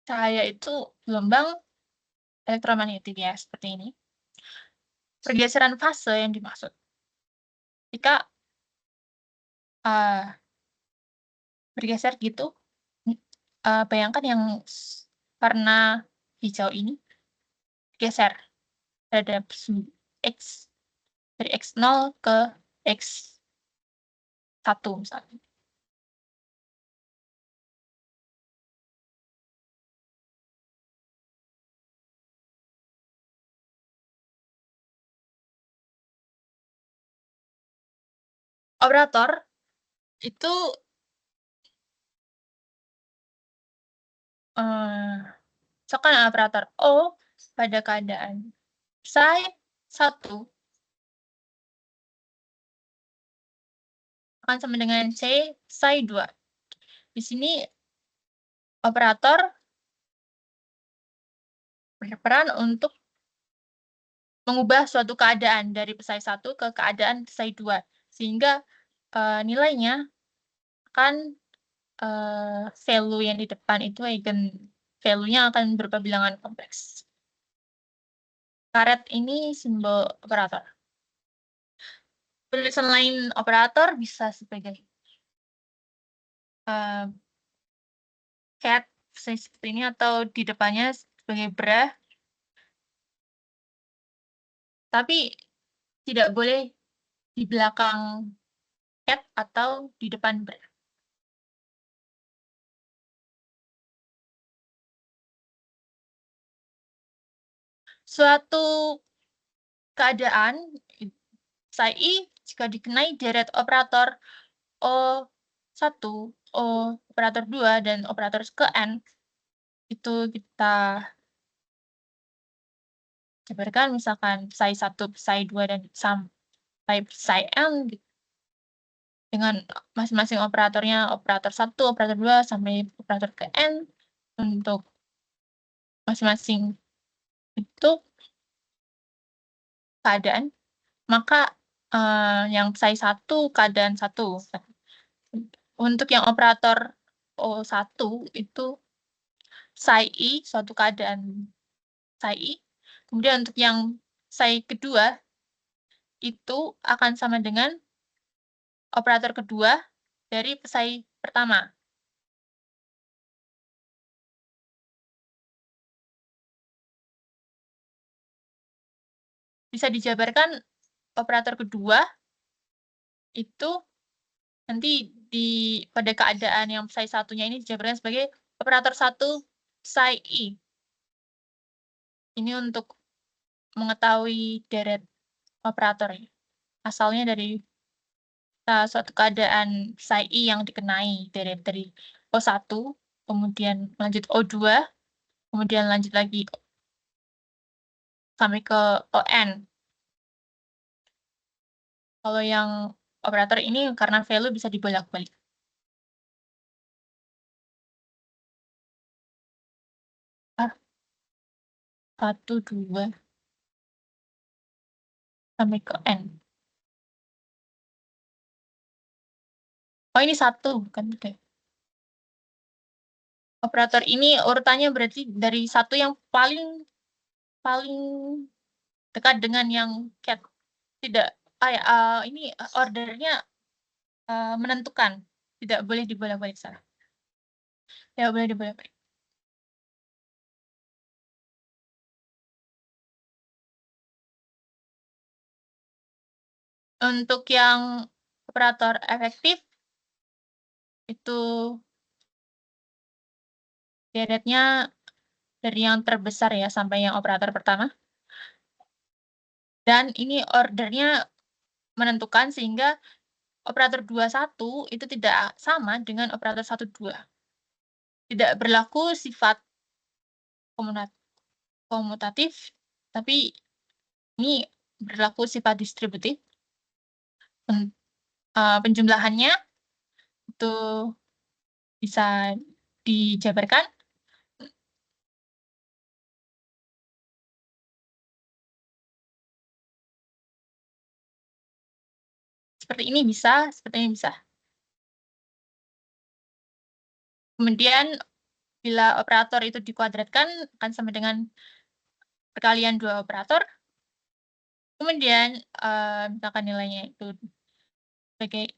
cahaya itu gelombang elektromagnetik ya, seperti ini. Pergeseran fase yang dimaksud. Jika bergeser gitu, bayangkan yang warna hijau ini geser terhadap X, dari X0 ke X1 misalnya. Operator itu misalkan operator O pada keadaan psi 1 akan sama dengan C psi 2. Di sini operator berperan untuk mengubah suatu keadaan dari psi 1 ke keadaan psi 2, sehingga nilainya akan value yang di depan itu value-nya akan berupa bilangan kompleks. Karet ini simbol operator. Penulisan lain operator bisa sebagai cat seperti ini, atau di depannya sebagai bra, tapi tidak boleh di belakang cat atau di depan bra. Suatu keadaan psi I jika dikenai deret operator O1, operator 2, dan operator ke N, itu kita jabarkan misalkan psi 1, psi 2, dan sampai psi N dengan masing-masing operatornya, operator 1, operator 2, sampai operator ke N, untuk masing-masing itu keadaan, maka yang psi 1 keadaan 1. Untuk yang operator O1 itu psi I suatu keadaan psi I. Kemudian untuk yang psi kedua itu akan sama dengan operator kedua dari psi pertama. Bisa dijabarkan operator kedua itu nanti pada keadaan yang psi satunya ini dijabarkan sebagai operator 1 psi I. Ini untuk mengetahui deret operator. Asalnya dari suatu keadaan psi I yang dikenai dari O1, kemudian lanjut O2, kemudian lanjut lagi sampai ke ON. Kalau yang operator ini karena value bisa dibolak-balik. Satu, 2, sampai ke N. Oh, ini 1, bukan 3. Operator ini urutannya berarti dari 1 yang paling dekat dengan yang cat. Tidak, ini ordernya menentukan. Tidak boleh dibolak-balik, salah. Tidak boleh dibolak-balik. Untuk yang operator efektif, itu deretnya dari yang terbesar ya, sampai yang operator pertama. Dan ini ordernya menentukan sehingga operator 21 itu tidak sama dengan operator 12. Tidak berlaku sifat komuna komutatif, tapi ini berlaku sifat distributif. Penjumlahannya itu bisa dijabarkan seperti ini bisa, seperti ini bisa. Kemudian bila operator itu dikuadratkan akan sama dengan perkalian 2 operator. Kemudian, misalkan nilainya itu sebagai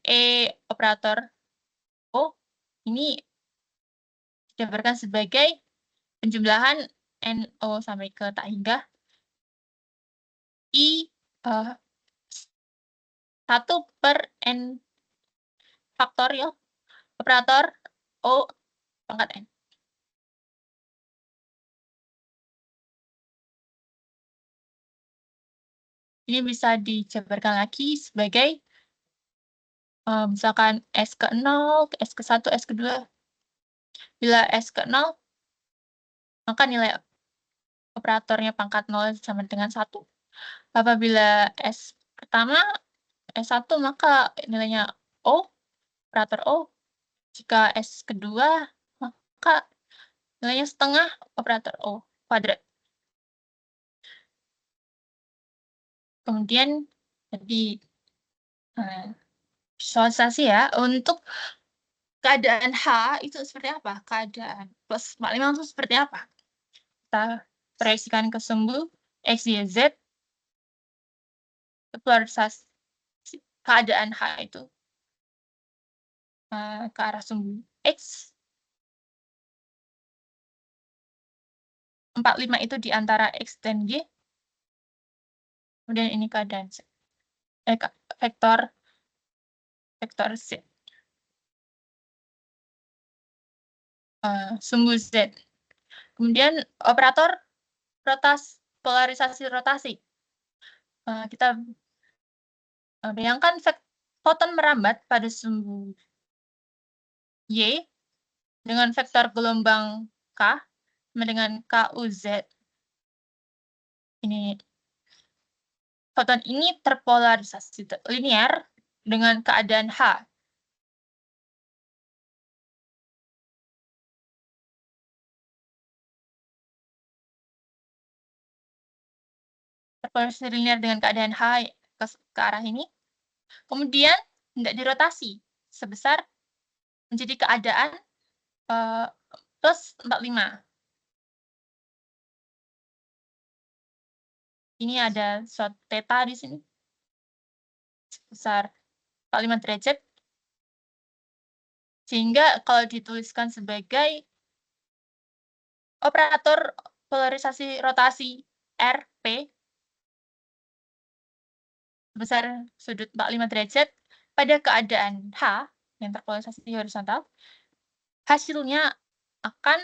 operator O, ini dijabarkan sebagai penjumlahan NO sampai ke tak hingga I, 1/N faktorial operator O pangkat N. Ini bisa dijabarkan lagi sebagai misalkan S ke 0, S ke 1, S ke 2. Bila S ke 0, maka nilai operatornya pangkat 0 sama dengan 1. Apabila S pertama, S1, maka nilainya O, operator O. Jika S kedua, maka nilainya setengah operator O kuadrat. Kemudian jadi visualisasi ya, untuk keadaan H itu seperti apa? Keadaan plus 45 itu seperti apa? Kita proyeksikan ke sumbu X, Y, Z, polarisasi keadaan H itu ke arah sumbu X. 45 itu di antara X dan Y. Kemudian ini keadaan Z. Vektor Z. Sumbu Z. Kemudian operator polarisasi rotasi. Kita bayangkan foton merambat pada sumbu Y dengan vektor gelombang K sama dengan KUZ. Ini foton ini terpolarisasi linear dengan keadaan H. Terpolarisasi linear dengan keadaan H ke arah ini. Kemudian tidak dirotasi sebesar menjadi keadaan plus 45. Ini ada suatu theta di sini sebesar 45 derajat. Sehingga kalau dituliskan sebagai operator polarisasi rotasi RP sebesar sudut 45 derajat pada keadaan H yang terpolarisasi horizontal, hasilnya akan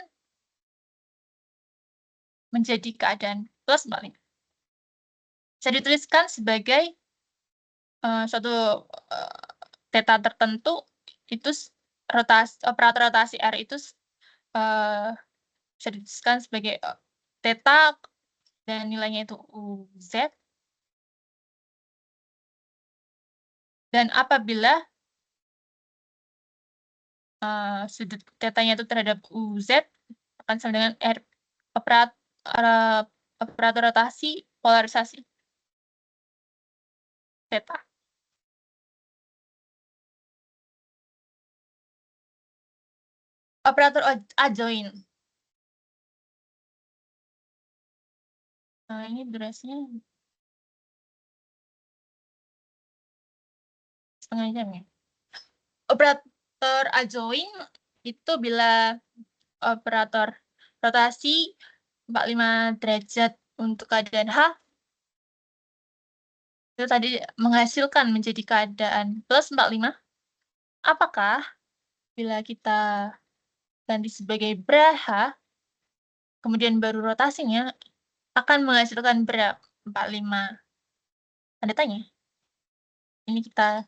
menjadi keadaan plus 45. Bisa dituliskan sebagai suatu theta tertentu itu operator rotasi R itu bisa dituliskan sebagai theta dan nilainya itu UZ. Dan apabila sudut tetanya itu terhadap UZ akan sama dengan operator rotasi polarisasi theta. Operator adjoint. Nah, ini durasinya setengah jam ya. Operator adjoint itu bila operator rotasi 45 derajat untuk keadaan H itu tadi menghasilkan menjadi keadaan plus 45. Apakah bila kita ganti sebagai berapa, kemudian baru rotasinya akan menghasilkan berapa? 45. tanda tanya. Ini kita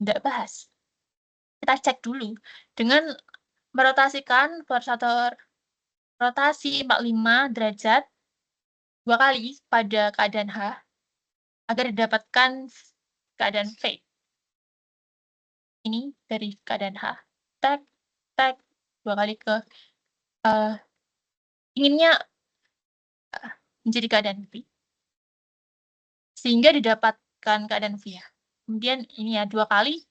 tidak bahas. Kita cek dulu dengan merotasikan versator rotasi 45 derajat 2 kali pada keadaan H agar didapatkan keadaan V. Ini dari keadaan H. Tek, tek, 2 kali ke inginnya menjadi keadaan V. Sehingga didapatkan keadaan V ya. Kemudian ini ya 2 kali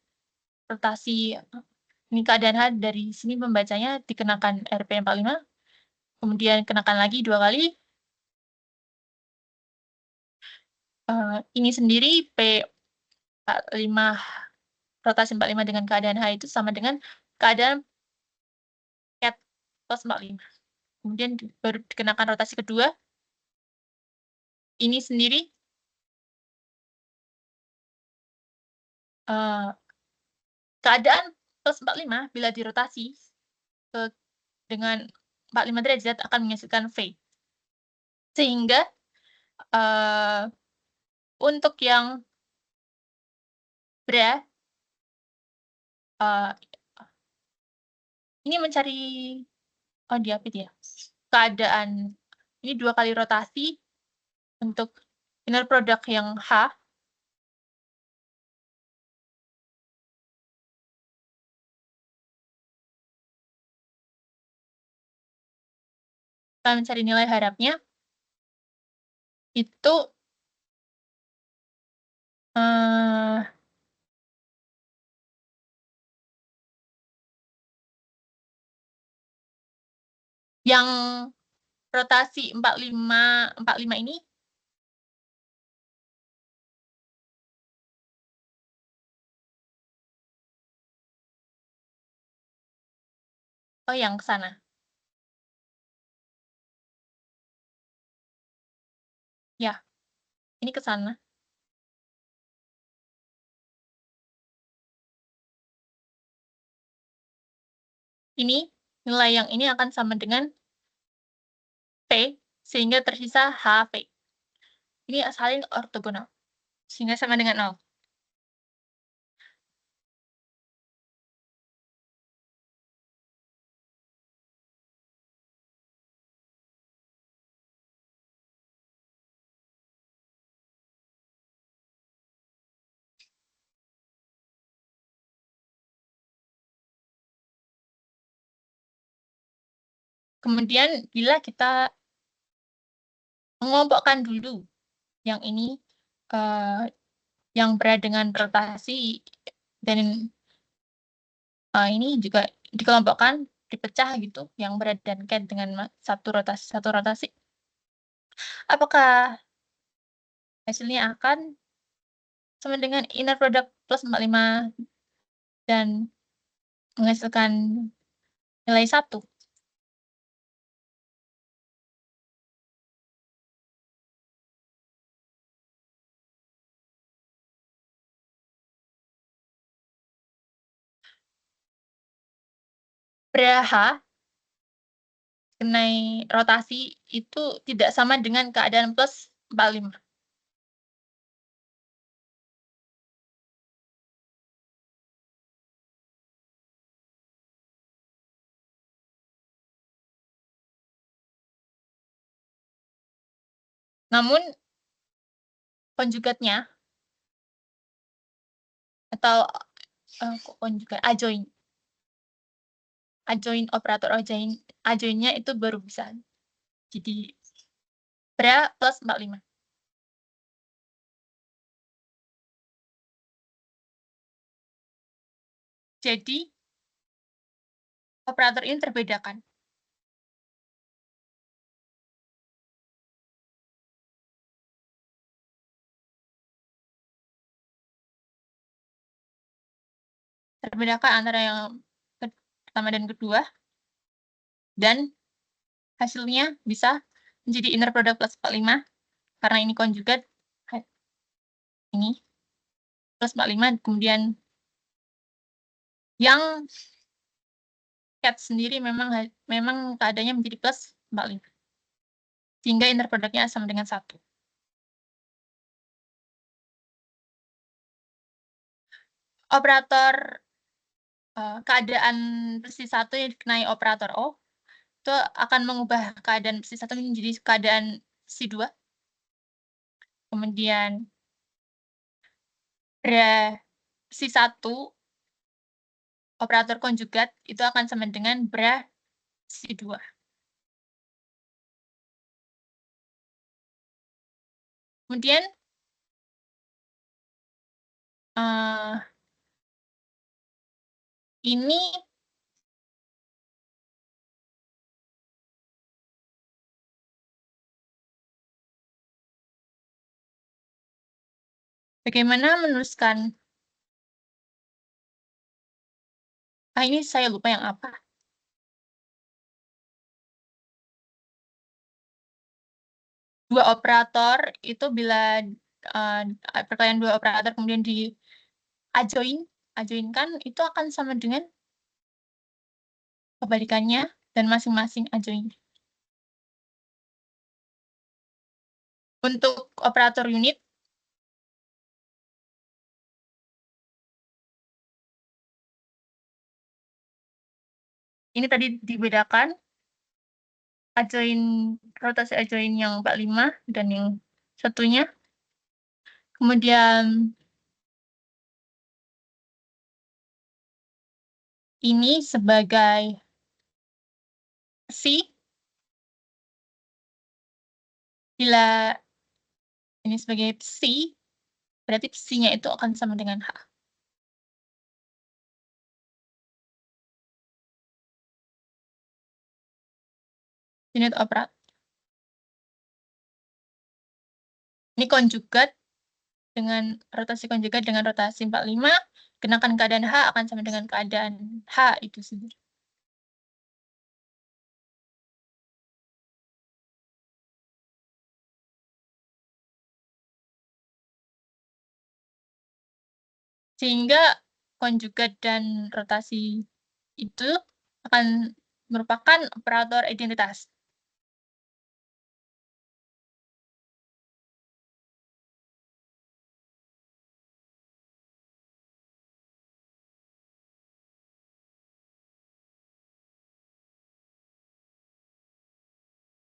rotasi ini keadaan H dari sini membacanya dikenakan RP45, kemudian kenakan lagi 2 kali. Ini sendiri P45 rotasi 45 dengan keadaan H itu sama dengan keadaan cat plus 45. Kemudian baru dikenakan rotasi kedua. Ini sendiri keadaan plus 45 bila dirotasi dengan 45 derajat akan menghasilkan V. Sehingga untuk yang bra ini mencari diapit ya. Keadaan ini 2 kali rotasi untuk inner product yang H. Kita mencari nilai harapnya itu yang rotasi 45 ini yang ke sana. Ya, ini ke sana. Ini, nilai yang ini akan sama dengan P, sehingga tersisa HV. Ini saling ortogonal, sehingga sama dengan 0. Kemudian bila kita mengelompokkan dulu yang ini, yang berada dengan rotasi dan ini juga dikelompokkan, dipecah gitu, yang berat dan cat dengan satu rotasi. Apakah hasilnya akan sama dengan inner product plus 45 dan menghasilkan nilai 1? H mengenai rotasi itu tidak sama dengan keadaan plus 45. Namun konjugatnya atau konjugat operator adjoin-nya itu baru bisa. Jadi bra plus 45. Jadi operator ini terbedakan. Terbedakan antara yang pertama dan kedua, dan hasilnya bisa menjadi inner product plus 45 karena ini konjugat ini plus 45, kemudian yang cat sendiri memang keadaannya menjadi plus 45, sehingga inner product-nya sama dengan 1. operator keadaan posisi 1 yang dikenai operator O, itu akan mengubah keadaan posisi 1 menjadi keadaan posisi 2. Kemudian pada posisi 1, operator konjugat itu akan sama dengan bra posisi 2. Kemudian ini bagaimana menuliskan? Ini saya lupa yang apa. Dua operator itu bila perkalian dua operator kemudian adjoinkan itu akan sama dengan kebalikannya dan masing-masing adjoin. Untuk operator unit, ini tadi dibedakan rotasi adjoin yang 45 dan yang satunya. Kemudian ini sebagai psi, bila ini sebagai psi, berarti psinya itu akan sama dengan H. Unit operator. Ini konjugat dengan rotasi konjugat dengan rotasi 45, kenakan keadaan H akan sama dengan keadaan H itu sendiri. Sehingga konjugat dan rotasi itu akan merupakan operator identitas.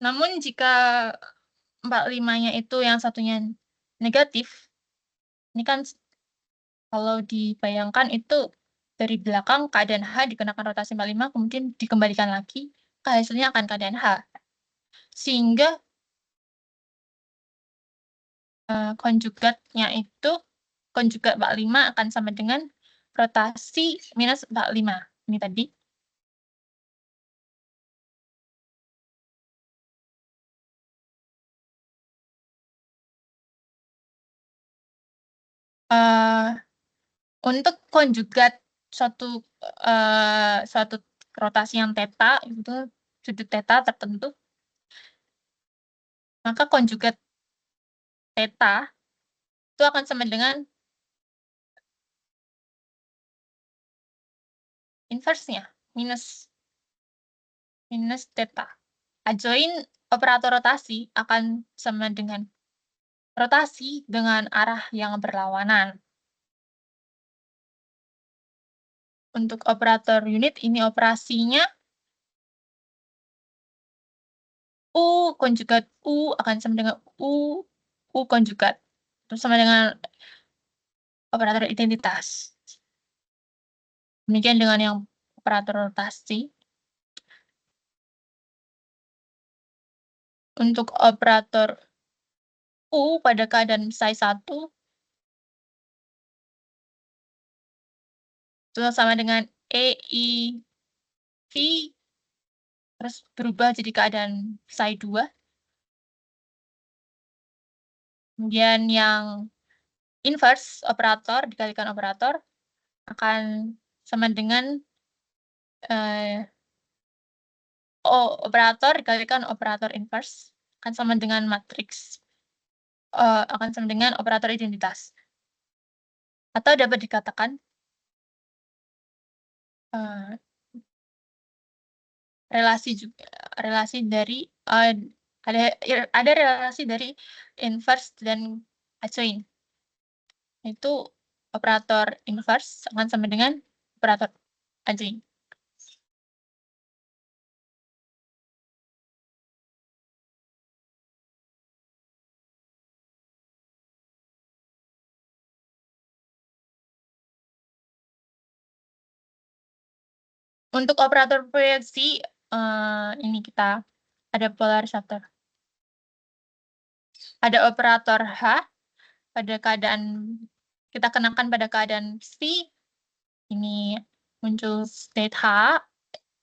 Namun jika 45-nya itu yang satunya negatif, ini kan kalau dibayangkan itu dari belakang keadaan H dikenakan rotasi 45, kemudian dikembalikan lagi, hasilnya akan keadaan H. Sehingga konjugatnya itu, konjugat 45 akan sama dengan rotasi minus 45. Ini tadi. Untuk konjugat suatu rotasi yang theta, itu sudut theta tertentu, maka konjugat theta itu akan sama dengan inverse-nya, minus theta. Adjoin operator rotasi akan sama dengan rotasi dengan arah yang berlawanan. Untuk operator unit, ini operasinya U konjugat U akan sama dengan U konjugat. Itu sama dengan operator identitas. Demikian dengan yang operator rotasi. Untuk operator U pada keadaan psi 1 itu sama dengan EI V terus berubah jadi keadaan psi 2. Kemudian yang inverse operator dikalikan operator akan sama dengan operator dikalikan operator inverse akan sama dengan matriks akan sama dengan operator identitas. Atau dapat dikatakan relasi dari ada relasi dari inverse dan adjoin. Itu operator inverse akan sama dengan operator anjing. Untuk operator proyeksi, ini kita ada polarisator. Ada operator H pada keadaan kita kenakan pada keadaan psi, ini muncul state H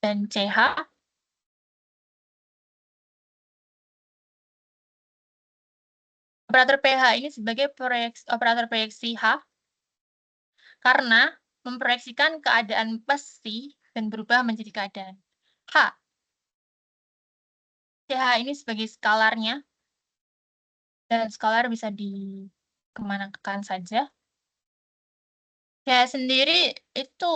dan CH. Operator PH ini sebagai operator proyeksi H karena memproyeksikan keadaan psi dan berubah menjadi keadaan H. CH ini sebagai skalarnya, dan skalar bisa dikemanakan saja. CH sendiri itu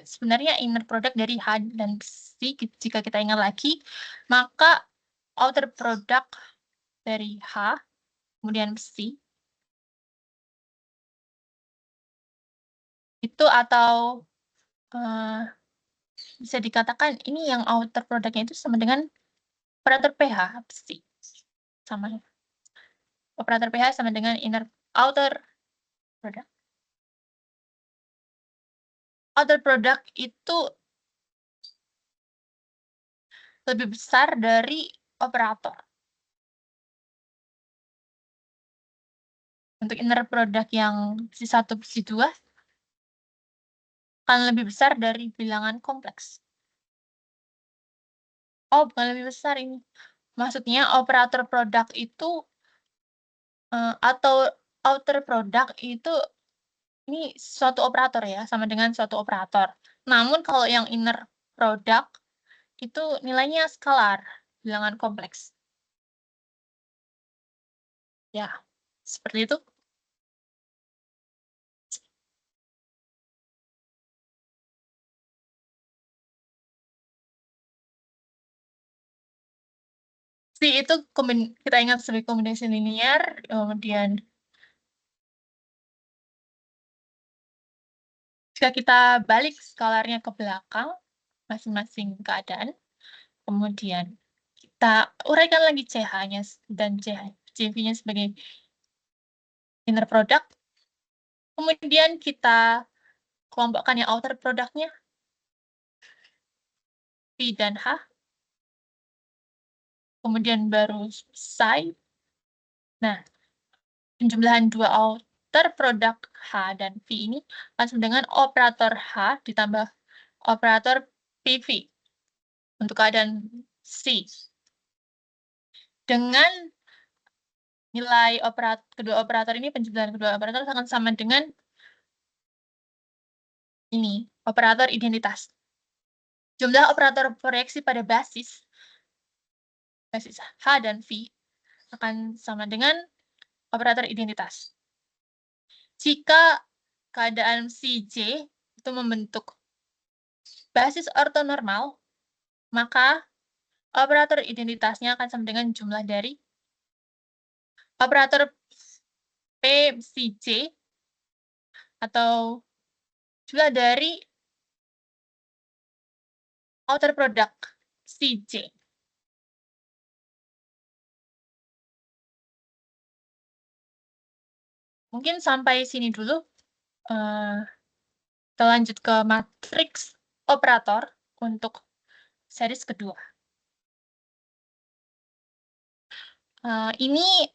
sebenarnya inner product dari H dan psi. Jika kita ingat lagi, maka outer product dari H kemudian psi itu atau bisa dikatakan ini yang outer produknya itu sama dengan operator PH psi, sama operator PH sama dengan inner outer product. Outer product itu lebih besar dari operator. Untuk inner product yang psi 1 psi 2 akan lebih besar dari bilangan kompleks. Oh, bukan lebih besar ini. Maksudnya operator product itu atau outer product itu ini suatu operator ya, sama dengan suatu operator. Namun kalau yang inner product itu nilainya skalar, bilangan kompleks. Ya, seperti itu. itu kita ingat sebagai kombinasi linear, kemudian jika kita balik skalarnya ke belakang, masing-masing keadaan, kemudian kita uraikan lagi CH-nya dan CV-nya sebagai inner product, kemudian kita kelompokkan yang outer product-nya, P dan H, kemudian baru psi. Nah, penjumlahan dua outer product H dan V ini langsung dengan operator H ditambah operator PV untuk keadaan C. Dengan nilai kedua operator ini, penjumlahan kedua operator akan sama dengan ini, operator identitas. Jumlah operator proyeksi pada basis H dan V akan sama dengan operator identitas. Jika keadaan Cj itu membentuk basis ortonormal, maka operator identitasnya akan sama dengan jumlah dari operator P Cj atau jumlah dari outer product Cj. Mungkin sampai sini dulu. Kita lanjut ke matriks operator untuk series kedua. Ini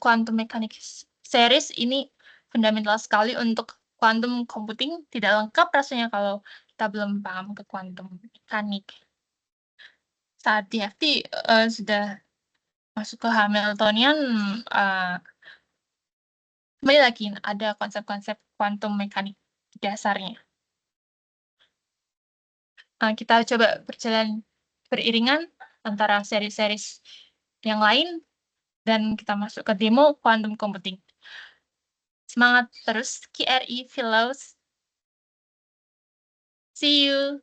quantum mechanics series ini fundamental sekali untuk quantum computing. Tidak lengkap rasanya kalau kita belum paham ke quantum mechanics. Saat di FT sudah masuk ke Hamiltonian, kembali lagi ada konsep-konsep quantum mechanics dasarnya. Kita coba berjalan beriringan antara seri-seri yang lain dan kita masuk ke demo quantum computing. Semangat terus, KRI Fellows. See you.